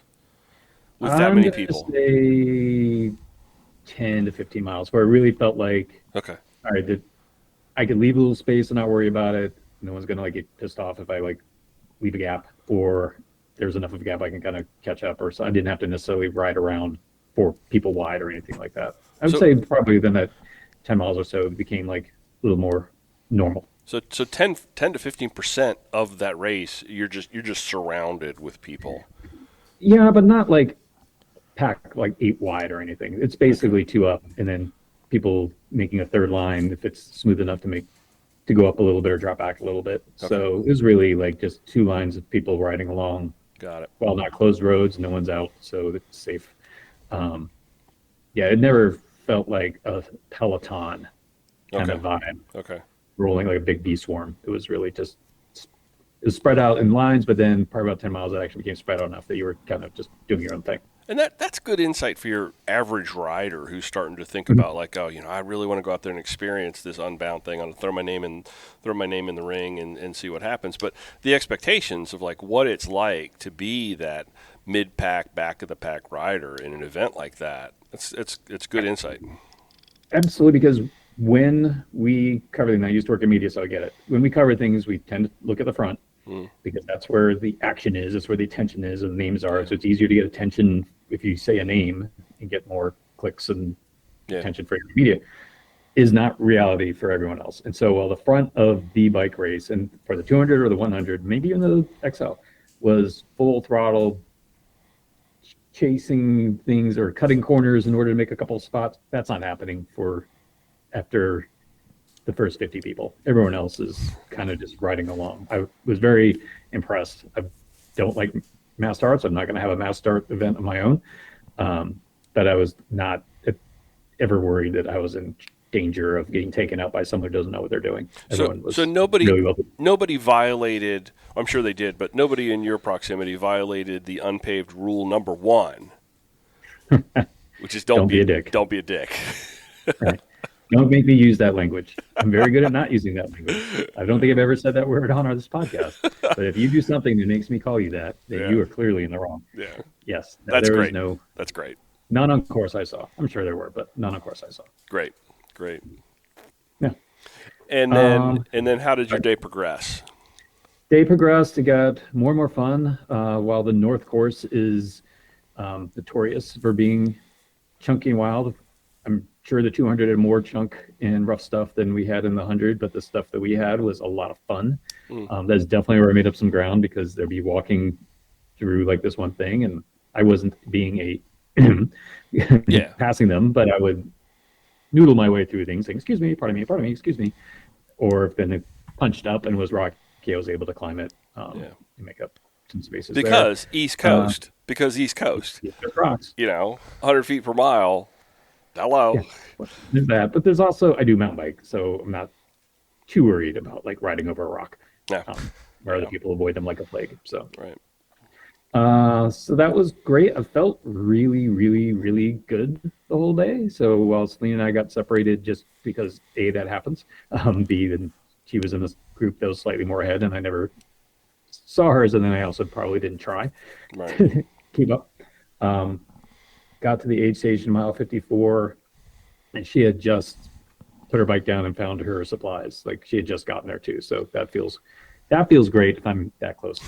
with that many people? Say 10 to 15 miles, where it really felt like, okay, all right, I could leave a little space and not worry about it. No one's gonna get pissed off if I leave a gap, or there's enough of a gap I can kind of catch up, or so I didn't have to necessarily ride around 4 people wide or anything like that. I would say probably then that 10 miles or so became a little more normal. So 10 to 15% of that race, you're just surrounded with people. Yeah, but not packed 8 wide or anything. It's basically 2 up, and then people making a third line if it's smooth enough to go up a little bit or drop back a little bit. Okay. So it was really just 2 lines of people riding along. Got it. While not closed roads, no one's out, so it's safe. Yeah, it never felt like a peloton kind of vibe. Okay. Rolling like a big bee swarm. It was really it was spread out in lines, but then probably about 10 miles it actually became spread out enough that you were kind of just doing your own thing. And that's good insight for your average rider who's starting to think about I really want to go out there and experience this Unbound thing. I'm gonna throw my name in the ring and see what happens. But the expectations of what it's like to be that mid-pack, back of the pack rider in an event like that, it's good insight. Absolutely, because when we cover things, I used to work in media, so I get it. When we cover things, we tend to look at the front because that's where the action is, that's where the attention is, and the names are. So it's easier to get attention if you say a name and get more clicks and attention for your media. Is not reality for everyone else. And so while the front of the bike race, and for the 200 or the 100, maybe even the XL, was full throttle, chasing things or cutting corners in order to make a couple of spots, that's not happening after the first 50 people. Everyone else is kind of just riding along. I was very impressed. I don't like mass starts. I'm not going to have a mass start event of my own. But I was not ever worried that I was in danger of getting taken out by someone who doesn't know what they're doing. So nobody violated, I'm sure they did, but nobody in your proximity violated the unpaved rule number 1, which is don't be a dick. Don't be a dick. Right. Don't make me use that language. I'm very good at not using that language. I don't think I've ever said that word on this podcast. But if you do something that makes me call you that, then you are clearly in the wrong. Yeah. Yes. That's there great. is no. That's great. None on course I saw. I'm sure there were, but none on course I saw. Great. Yeah. And then how did your day progress? Day progressed. It got more and more fun. While the North Course is notorious for being chunky and wild, I'm sure the 200 had more chunk and rough stuff than we had in the 100, but the stuff that we had was a lot of fun. That's definitely where I made up some ground, because they'd be walking through like this one thing, and I wasn't being a passing them, but I would noodle my way through things, saying, excuse me, pardon me, excuse me. Or if then it punched up and was rocky, I was able to climb it and make up some spaces because there. East Coast. Because East Coast. Rocks. 100 feet per mile. Hello. Yeah. There's that, but there's also, I do mountain bike, so I'm not too worried about like riding over a rock, where other people avoid them like a plague. So right. So that was great. I felt really, really, really good the whole day. So while Celine and I got separated, just because A, that happens, B, then she was in this group that was slightly more ahead, and I never saw hers, and then I also probably didn't try to keep up. Got to the aid station, mile 54, and she had just put her bike down and found her supplies. Like, she had just gotten there too. So that feels great if I'm that close.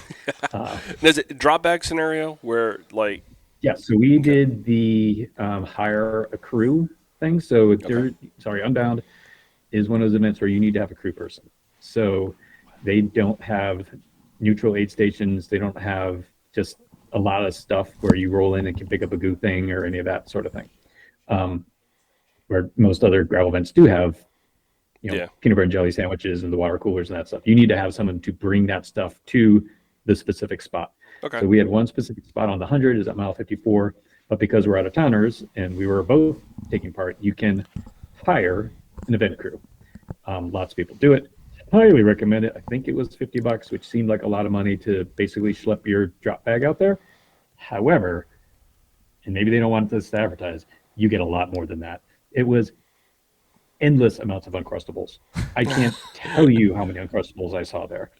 Is it a drop bag scenario where like? Yeah. So we did the hire a crew thing. So Unbound is one of those events where you need to have a crew person. So they don't have neutral aid stations. They don't have just a lot of stuff where you roll in and can pick up a goo thing or any of that sort of thing. Where most other gravel events do have, peanut butter and jelly sandwiches and the water coolers and that stuff. You need to have someone to bring that stuff to the specific spot. Okay. So we had one specific spot on the 100 is at mile 54, but because we're out of towners and we were both taking part, you can hire an event crew. Lots of people do it. Highly recommend it. I think it was $50, which seemed like a lot of money to basically schlep your drop bag out there. However, and maybe they don't want this to advertise, you get a lot more than that. It was endless amounts of Uncrustables. I can't tell you how many Uncrustables I saw there.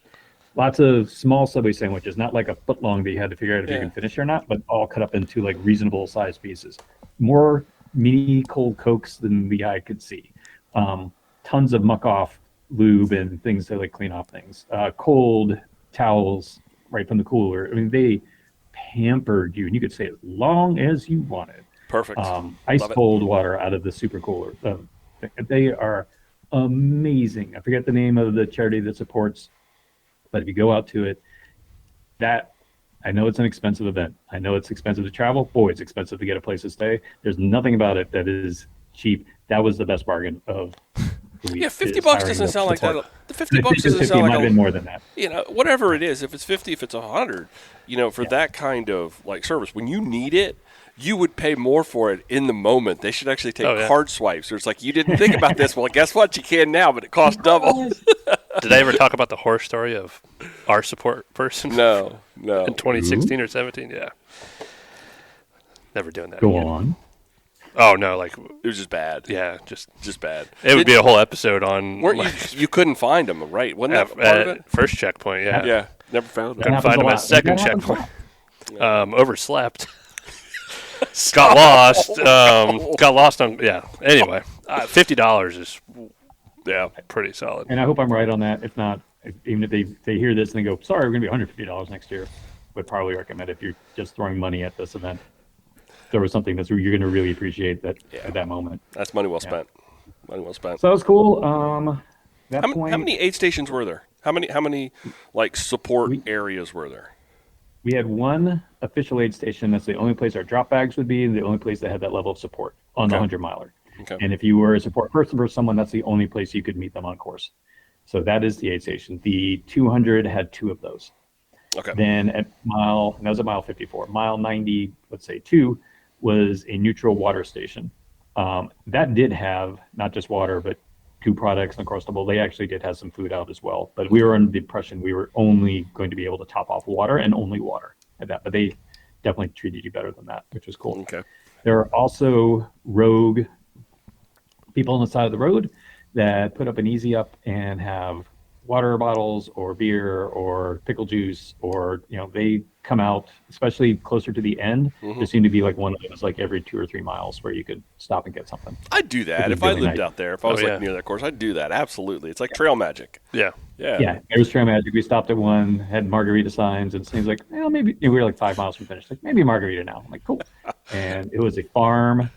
Lots of small Subway sandwiches, not like a foot long that you had to figure out if you can finish or not, but all cut up into like reasonable sized pieces. More mini cold Cokes than the eye could see. Tons of muck off lube and things to like clean off things. Cold towels right from the cooler. I mean, they pampered you, and you could stay as long as you wanted. Perfect. Ice cold water out of the super cooler. They are amazing. I forget the name of the charity that supports, but if you go out to it, I know it's an expensive event. I know it's expensive to travel. Boy, it's expensive to get a place to stay. There's nothing about it that is cheap. That was the best bargain of the week. Yeah, $50 doesn't sound like that. The $50 doesn't sound like might have been more than that. Whatever it is, if it's 50, if it's 100, for that kind of like service, when you need it, you would pay more for it in the moment. They should actually take card swipes. It's like, you didn't think about this. Well, guess what? You can now, but it costs double. Did I ever talk about the horror story of our support person? No. In 2016 or 17, yeah. Never doing that. Go again. on. Oh no, like it was just bad. Yeah, just bad. It would be a whole episode on. You couldn't find them, right? Wasn't that part of it? First checkpoint, yeah. Yeah, never found them. Couldn't find them at second checkpoint. Overslept. Got lost. Got lost on. Yeah. Anyway, $50 is pretty solid. And I hope I'm right on that. If not, even if they hear this and they go, sorry, we're going to be $150 next year, would probably recommend if you're just throwing money at this event. There was something that you're going to really appreciate at that moment. That's money well spent. Money well spent. So that was cool. How many aid stations were there? How many like support areas were there? We had one official aid station. That's the only place our drop bags would be, and the only place that had that level of support on the 100-miler. Okay. And if you were a support person for someone, that's the only place you could meet them on course. So that is the aid station. The 200 had two of those. Okay. Then that was at mile 54. Mile 90, let's say 2, was a neutral water station. That did have not just water, but two products, Uncrustable. They actually did have some food out as well. But we were under the impression we were only going to be able to top off water and only water at that. But they definitely treated you better than that, which was cool. Okay. There are also rogue people on the side of the road that put up an easy up and have water bottles or beer or pickle juice, or they come out, especially closer to the end. There seemed to be like one of those like every 2 or 3 miles where you could stop and get something. I'd do that if I lived out there. If I was like near that course, I'd do that. Absolutely. It's like trail magic. Yeah. There was trail magic. We stopped at one, had margarita signs, and it seems like, maybe we were like 5 miles from finish. Like, maybe margarita now. I'm like, cool. And it was a farm,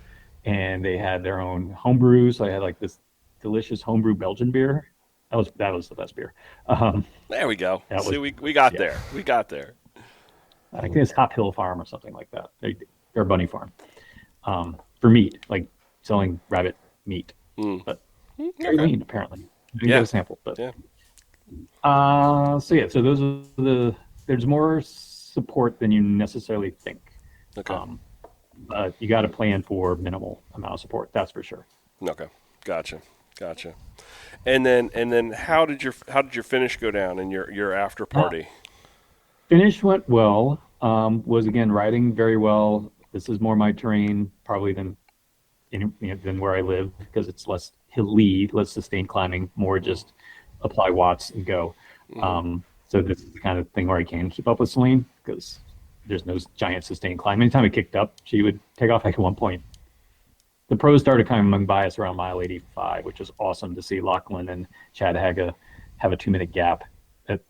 and they had their own homebrew. So I had like this delicious homebrew Belgian beer. That was the best beer. There we go. See, we got there. We got there. I think it's Hop Hill Farm or something like that. They're a bunny farm for meat, like selling rabbit meat. But very lean, apparently. I didn't get a sample, but so those are there's more support than you necessarily think. Okay. But you got to plan for minimal amount of support. That's for sure. Okay. Gotcha. And then how did your finish go down in your after party? Finish went well. Was again riding very well. This is more my terrain probably than where I live, because it's less hilly, less sustained climbing, more just apply watts and go. So this is the kind of thing where I can keep up with Celine, because there's no giant sustained climb. Anytime it kicked up, she would take off. Like at one point, the pros started coming by us around mile 85, which was awesome to see Lachlan and Chad Haga have a 2-minute gap at,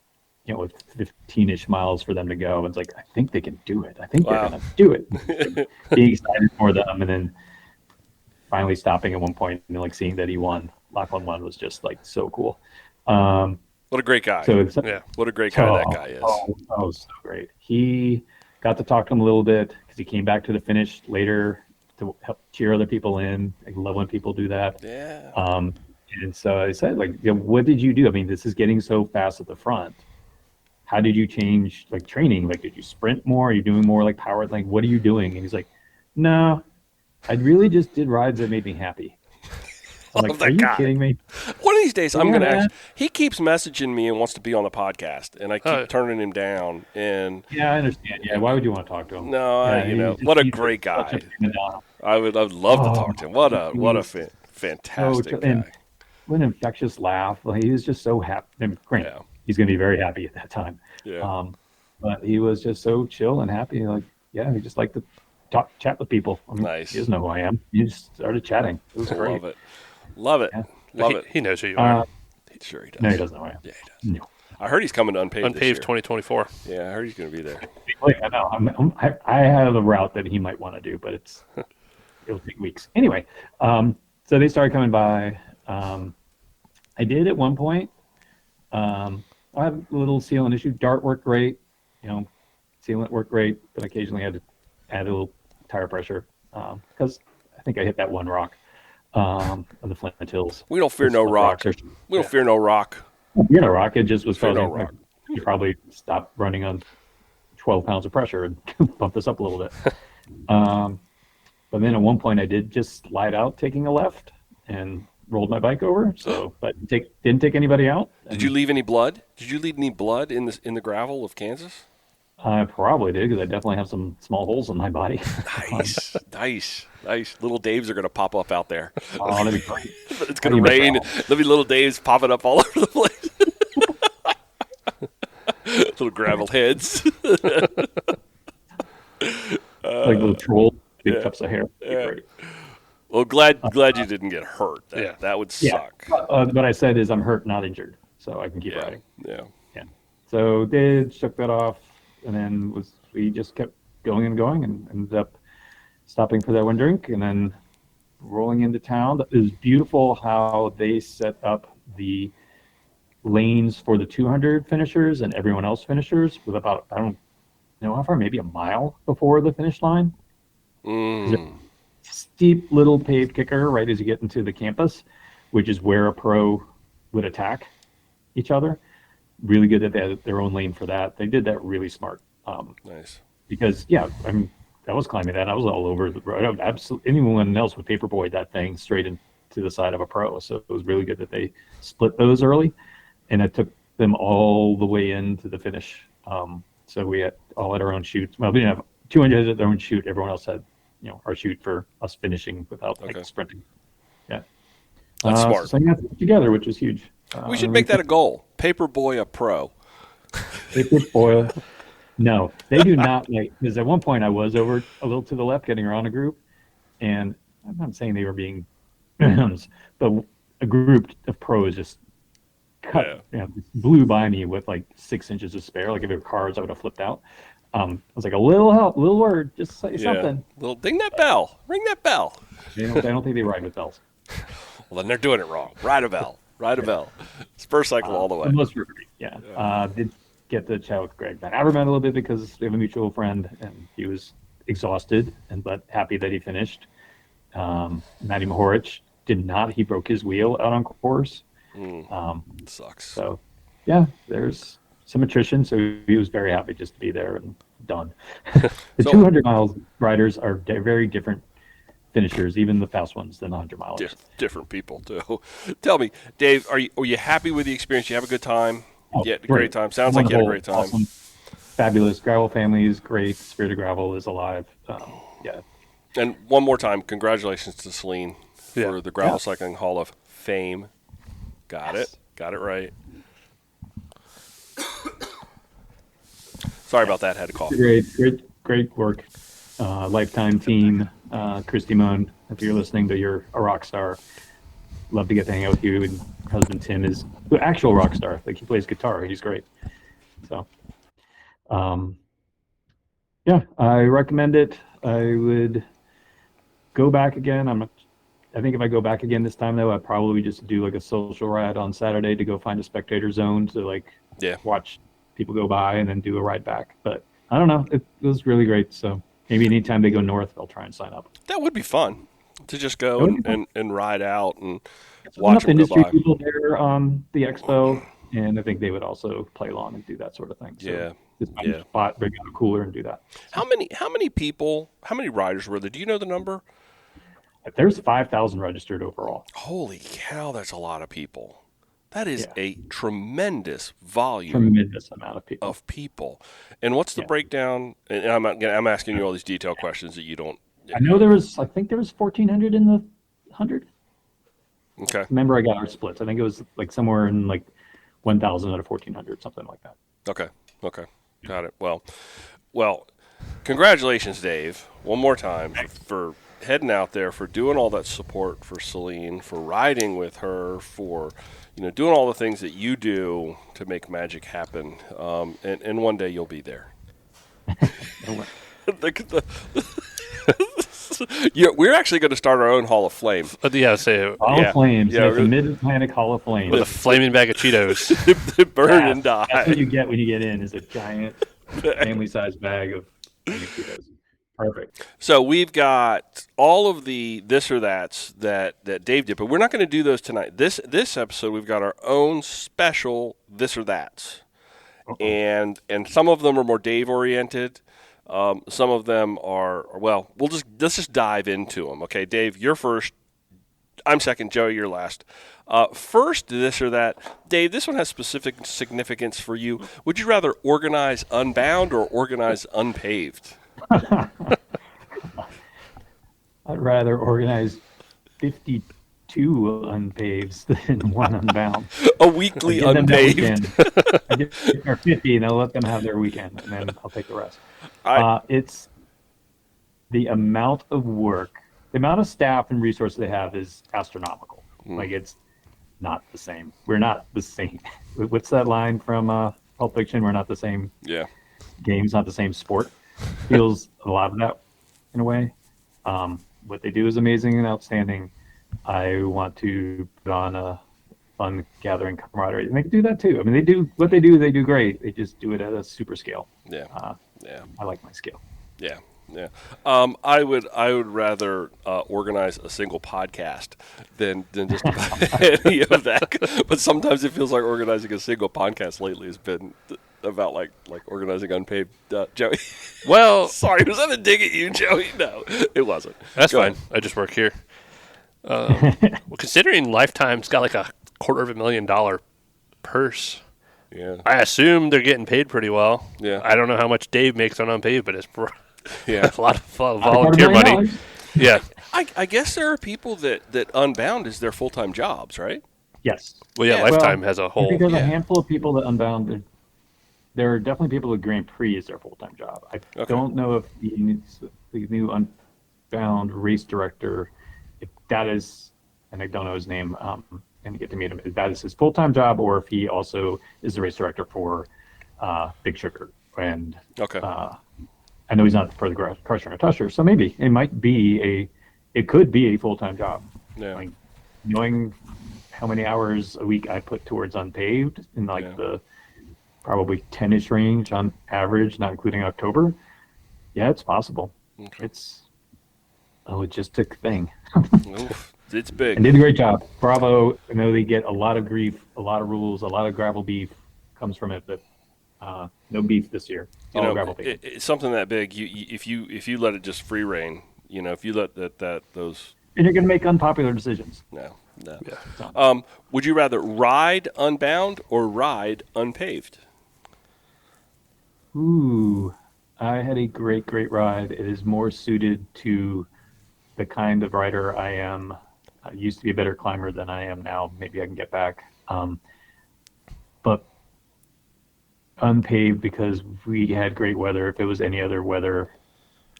with 15-ish miles for them to go. And it's like, I think they can do it. I think they're going to do it. Being excited for them, and then finally stopping at one point and like seeing that he won. Lachlan won was just like so cool. What a great guy. What a great guy that guy is. Oh, so great. He got to talk to him a little bit because he came back to the finish later to help cheer other people in. I love when people do that. Yeah. And so I said, like, what did you do? I mean, this is getting so fast at the front. How did you change, like, training? Like, did you sprint more? Are you doing more, like, power? Like, what are you doing? And he's like, no, I really just did rides that made me happy. I'm like, are you kidding me? One of these days, I'm going to ask. He keeps messaging me and wants to be on the podcast, and I keep turning him down. And yeah, I understand. Yeah, why would you want to talk to him? No, what a great guy. I would love to talk to him. What a fantastic guy. And what an infectious laugh. Like, he was just so happy. And granted, he's going to be very happy at that time. Yeah. But he was just so chill and happy. Like, he just liked to chat with people. I mean, nice. He doesn't know who I am. He just started chatting. It was great. Love it. Yeah. Love it. He knows who you are. Sure he does. No, he doesn't know who I am. Yeah, he does. No. I heard he's coming to unPAved this year. 2024. Yeah, I heard he's going to be there. I know. I have a route that he might want to do, but it'll take weeks. Anyway, so they started coming by. I did at one point. I have a little sealant issue. Dart worked great. Sealant worked great, but occasionally I had to add a little tire pressure because I think I hit that one rock on the Flint Hills. We don't fear no rock. We don't fear no rock. You know, rock. It just was causing rock. You probably stopped running on 12 pounds of pressure and bump this up a little bit. But then at one point I did just slide out taking a left and rolled my bike over. So, but didn't take anybody out. Did you leave any blood? Did you leave any blood in the gravel of Kansas? I probably did, because I definitely have some small holes in my body. Nice. Little Daves are going to pop up out there. Oh, that'd be great. It's going to rain. There'll be little Daves popping up all over the place. Little gravel heads. Like little trolls, big cups of hair. Great. Well, glad you didn't get hurt. That would suck. What I said is I'm hurt, not injured, so I can keep riding. Yeah. So shook that off, and then we just kept going and ended up stopping for that one drink, and then rolling into town. It was beautiful how they set up the lanes for the 200 finishers and everyone else finishers with about, I don't know how far, maybe a mile before the finish line. Steep little paved kicker right as you get into the campus, which is where a pro would attack each other. Really good that they had their own lane for that. They did that really smart. Nice. Because, I mean, I was climbing that. I was all over the road. Absolutely, anyone else would paperboy that thing straight into the side of a pro. So it was really good that they split those early, and it took them all the way into the finish. So we all had our own chutes. Well, we didn't have 200 had their own chute. Everyone else had, our chute for us finishing without sprinting. Yeah. That's smart. So yeah, together, which is huge. We should make that a goal. Paperboy a pro. Paperboy. No, they do not like. Because at one point I was over a little to the left, getting around a group, and I'm not saying they were being, but a group of pros just cut, blew by me with like 6 inches to spare. Like if it were cars, I would have flipped out. I was like, a little help, a little word, just say something. Little ding that bell, ring that bell. I don't think they ride with bells. Well, then they're doing it wrong. Ride a bell, ride a bell. Spur cycle all the way. Most were great. Yeah. Did get to chat with Greg Van Avermaet a little bit because we have a mutual friend, and he was exhausted but happy that he finished. Matty Mohoric did not. He broke his wheel out on course. Sucks. So, yeah, there's some attrition. So he was very happy just to be there and done. The 200 miles riders are very different finishers, even the fast ones, than the 100 milers. Different people too. Tell me, Dave, are you happy with the experience? You have a good time? Oh, yeah, great time. Sounds like you had a great time. Awesome. Fabulous. Gravel family is great. Spirit of Gravel is alive. Yeah. And one more time, congratulations to Celine for the Gravel Cycling Hall of Fame. Got it right. Sorry about that. Had a cough. Great work. Lifetime team. Christy Moan, if you're listening, you're a rock star. Love to get to hang out with you. And husband Tim is the actual rock star. Like, he plays guitar. He's great. So, yeah, I recommend it. I would go back again. I think if I go back again this time, though, I'd probably just do like a social ride on Saturday to go find a spectator zone to watch people go by and then do a ride back. But I don't know. It was really great. So maybe anytime they go north, I'll try and sign up. That would be fun to just go and ride out and watch them go industry by. People there on the expo, and I think they would also play along and do that sort of thing. So just find a spot, bring out a cooler, and do that. How many riders were there? Do you know the number? There's 5,000 registered overall. Holy cow, that's a lot of people. That is a tremendous volume. Tremendous amount of people. And what's the breakdown? And I'm asking you all these detailed questions that you don't. I know I think there was 1,400 in the 100. Okay. Remember, I got our splits. I think it was like somewhere in like 1,000 out of 1,400, something like that. Okay. Got it. Well, congratulations, Dave, one more time for heading out there, for doing all that support for Celine, for riding with her, for doing all the things that you do to make magic happen. And one day you'll be there. We're actually going to start our own Hall of Flame. Hall of Flames. Yeah, it's a Mid-Atlantic Hall of Flames. With a flaming bag of Cheetos. Burn and die. That's what you get when you get in, is a giant family-sized bag of Cheetos. Perfect. So we've got all of the this or that's that Dave did, but we're not going to do those tonight. This episode, we've got our own special this or that's. And some of them are more Dave oriented. Some of them are, let's just dive into them. Okay, Dave, you're first. I'm second. Joey, you're last. First, this or that. Dave, this one has specific significance for you. Would you rather organize Unbound or organize unPAved? I'd rather organize 52 unPaves than one Unbound. A weekly unPAved. Or 50, and I'll let them have their weekend, and then I'll take the rest. It's the amount of work, the amount of staff and resources they have is astronomical. Like, it's not the same. We're not the same. What's that line from Pulp Fiction? We're not the same. Yeah. Game's not the same sport. Feels a lot of that in a way. What they do is amazing and outstanding. I want to put on a fun gathering camaraderie, and they can do that too. I mean, they do great. They just do it at a super scale. Yeah. I like my scale. Yeah. I would rather organize a single podcast than just about any of that. But sometimes it feels like organizing a single podcast lately has been about like organizing unPAved. Joey. Well, sorry, was that a dig at you, Joey? No, it wasn't. That's fine. I just work here. Well, considering Lifetime's got like $250,000 purse. Yeah. I assume they're getting paid pretty well. Yeah. I don't know how much Dave makes on unPAved, but it's a lot of volunteer money. Yeah. I guess there are people that Unbound is their full-time jobs, right? Yes. Well, yeah, Yeah. Lifetime Well, has a I whole. think there's a yeah. handful of people that Unbound. There are definitely people that Grand Prix is their full-time job. I Okay. don't know if the new Unbound race director, if that is, and I don't know his name, and get to meet him, if that is his full-time job, or if he also is the race director for Big Sugar. And Okay. I know he's not for the Crusher and Tusher, so maybe it could be a full-time job. Yeah. Like knowing how many hours a week I put towards unpaved in like Yeah. the probably 10-ish range on average, not including October. Yeah, it's possible. Okay. It's a logistic thing. Oof, it's And big. did a great job. Bravo. I know they get a lot of grief, a lot of rules, a lot of gravel beef comes from it, but no beef this year. It's all gravel beef. It's something that big. If you let it just free reign, if you let those. And you're going to make unpopular decisions. No. Yeah. Would you rather ride Unbound or ride unpaved? Ooh, I had a great ride. It is more suited to the kind of rider I am. I used to be a better climber than I am now. Maybe I can get back. But unpaved because we had great weather. If it was any other weather,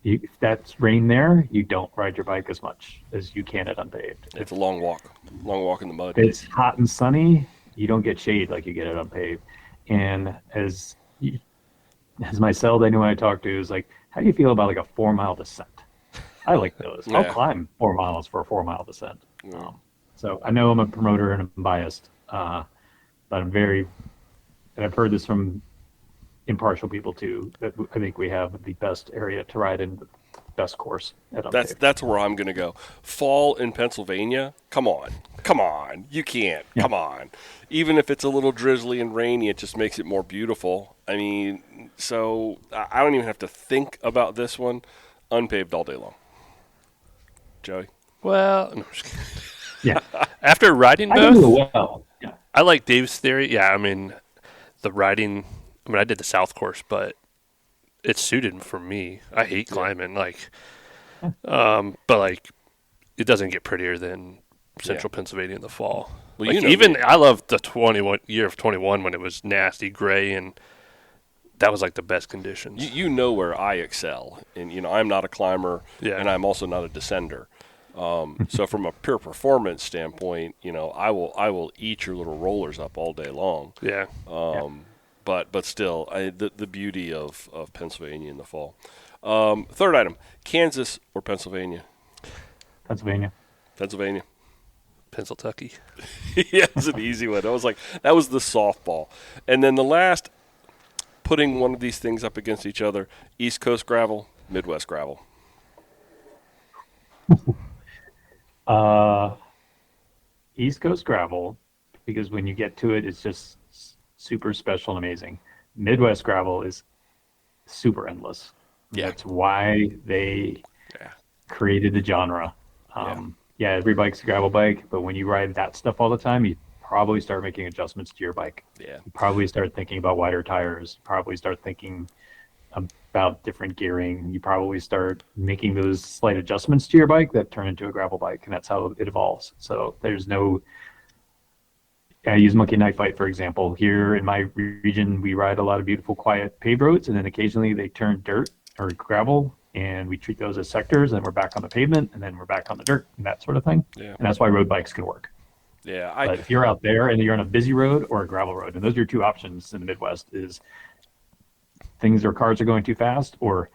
if that's rain there, you don't ride your bike as much as you can at unpaved. It's a long walk in the mud. If it's hot and sunny, you don't get shade like you get at unpaved. And as my cell, anyone I talk to is like, how do you feel about like a 4-mile descent? I like those. I'll Yeah. climb 4 miles for a 4-mile descent. Yeah. So I know I'm a promoter and I'm biased, but and I've heard this from impartial people too, that I think we have the best area to ride in, the best course at unpaved. That's where I'm going to go. Fall in Pennsylvania? Come on. You can't. Yeah. Come on. Even if it's a little drizzly and rainy, it just makes it more beautiful. I mean, so I don't even have to think about this one. Unpaved all day long. Joey? Well, no, I'm just kidding. Yeah, After riding I can do both, it well. Yeah, I like Dave's theory. Yeah, I mean, the riding. I mean, I did the South course, but it's suited for me. I hate climbing, but like, it doesn't get prettier than Central Pennsylvania in the fall. Well, Like, you know even me. I loved the 21 year of 21 when it was nasty gray, and that was like the best conditions. You know where I excel, and I'm not a climber, Yeah. and I'm also not a descender. So from a pure performance standpoint, I will eat your little rollers up all day long. Yeah, But still, the beauty of Pennsylvania in the fall. Third item: Kansas or Pennsylvania? Pennsylvania. Pennsylvania. Pennsylvania. Yeah, it's an easy one. That was the softball, and then the last, putting one of these things up against each other: East Coast gravel, Midwest gravel. East Coast gravel, because when you get to it, it's just super special and amazing. Midwest gravel is super endless. Yeah. That's why they Yeah. created the genre. Yeah, every bike's a gravel bike, but when you ride that stuff all the time, you probably start making adjustments to your bike. Yeah. You probably start thinking about wider tires. Probably start thinking about different gearing. You probably start making those slight adjustments to your bike that turn into a gravel bike, and that's how it evolves. So there's no. I use Monkey Knife Fight, for example. Here in my region, we ride a lot of beautiful, quiet paved roads, and then occasionally they turn dirt or gravel, and we treat those as sectors, and we're back on the pavement, and then we're back on the dirt, and that sort of thing. Yeah. And that's why road bikes can work. Yeah. But if you're out there and you're on a busy road or a gravel road, and those are your two options in the Midwest, is things or cars are going too fast or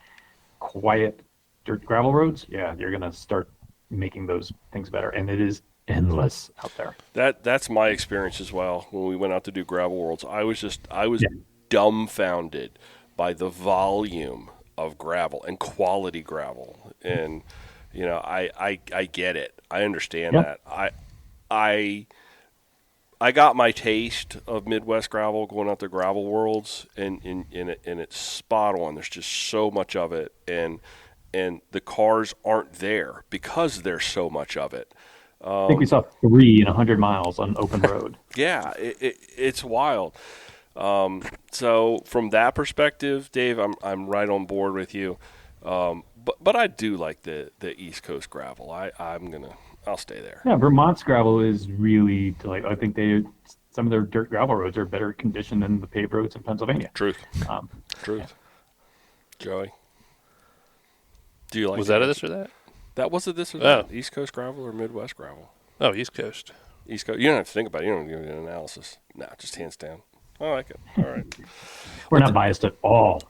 quiet dirt gravel roads, yeah, you're going to start making those things better. And it is endless out there. That's my experience as well. When we went out to do gravel worlds, I was Yeah. dumbfounded by the volume of gravel and quality gravel. And I get it. I understand Yeah. that. I got my taste of Midwest gravel going out to gravel worlds, and it's spot on. There's just so much of it, and the cars aren't there because there's so much of it. I think we saw 3 in 100 miles on open road. Yeah, it's wild. So from that perspective, Dave, I'm right on board with you. But I do like the East Coast gravel. I'll stay there. Yeah, Vermont's gravel is really delightful. I think some of their dirt gravel roads are better conditioned than the paved roads in Pennsylvania. Truth. Um, Truth. Joey, do you like? Was that a this or that? That was a this or that? Oh. East Coast gravel or Midwest gravel? Oh, East Coast. East Coast. You don't have to think about it. You don't give an analysis. No, just hands down. I like it. All right. We're not biased at all.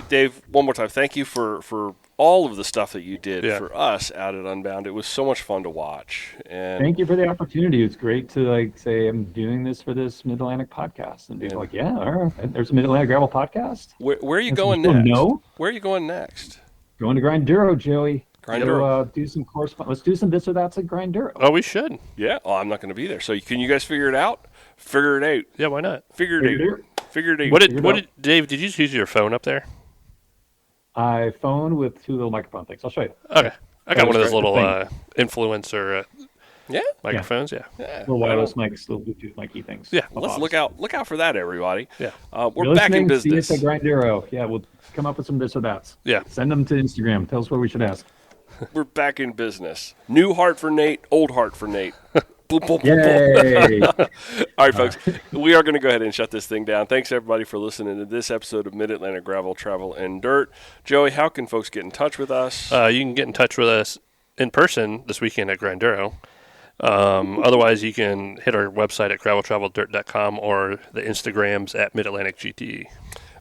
Dave, one more time, thank you for all of the stuff that you did Yeah. for us out at Unbound. It was so much fun to watch. And Thank you for the opportunity. It's great to say I'm doing this for this Mid Atlantic podcast, and people like, yeah, all right, there's a Mid Atlantic gravel podcast. Where are you And going some next? people know. Where are you going next? Going to Grinduro, Joey. Grinduro. Do some correspondence. Let's do some this or that's at Grinduro. Oh, we should. Yeah. Oh, I'm not going to be there. So can you guys figure it out? Figure it out. Yeah, why not? Figure it out. Figure it out. What did Dave? Did you just use your phone up there? I phone with two little microphone things. I'll show you. Okay, I got was one of those great. little Thing. Yeah. influencer microphones. Yeah. Little wireless mics, little Bluetooth micy things. Yeah. Let's look out for that, everybody. Yeah. We're You're back in listening, business. See us at Grinduro. Yeah, we'll come up with some this or that's. Yeah. Send them to Instagram. Tell us what we should ask. We're back in business. New heart for Nate, old heart for Nate. Boom, boom, boom, boom. Yay! All right, folks, we are going to go ahead and shut this thing down. Thanks, everybody, for listening to this episode of Mid-Atlantic Gravel, Travel, and Dirt. Joey, how can folks get in touch with us? You can get in touch with us in person this weekend at Grinduro. Otherwise, you can hit our website at graveltraveldirt.com or the Instagrams at Mid-Atlantic GTE.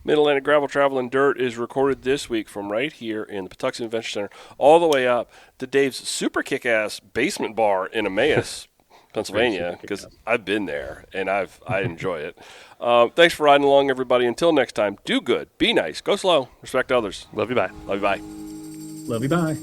Mid-Atlantic Gravel, Travel, and Dirt is recorded this week from right here in the Patuxent Adventure Center all the way up to Dave's super kick-ass basement bar in Emmaus, Pennsylvania, because I've been there, and I enjoy it. Thanks for riding along, everybody. Until next time, do good, be nice, go slow, respect others. Love you, bye. Love you, bye. Love you. Bye.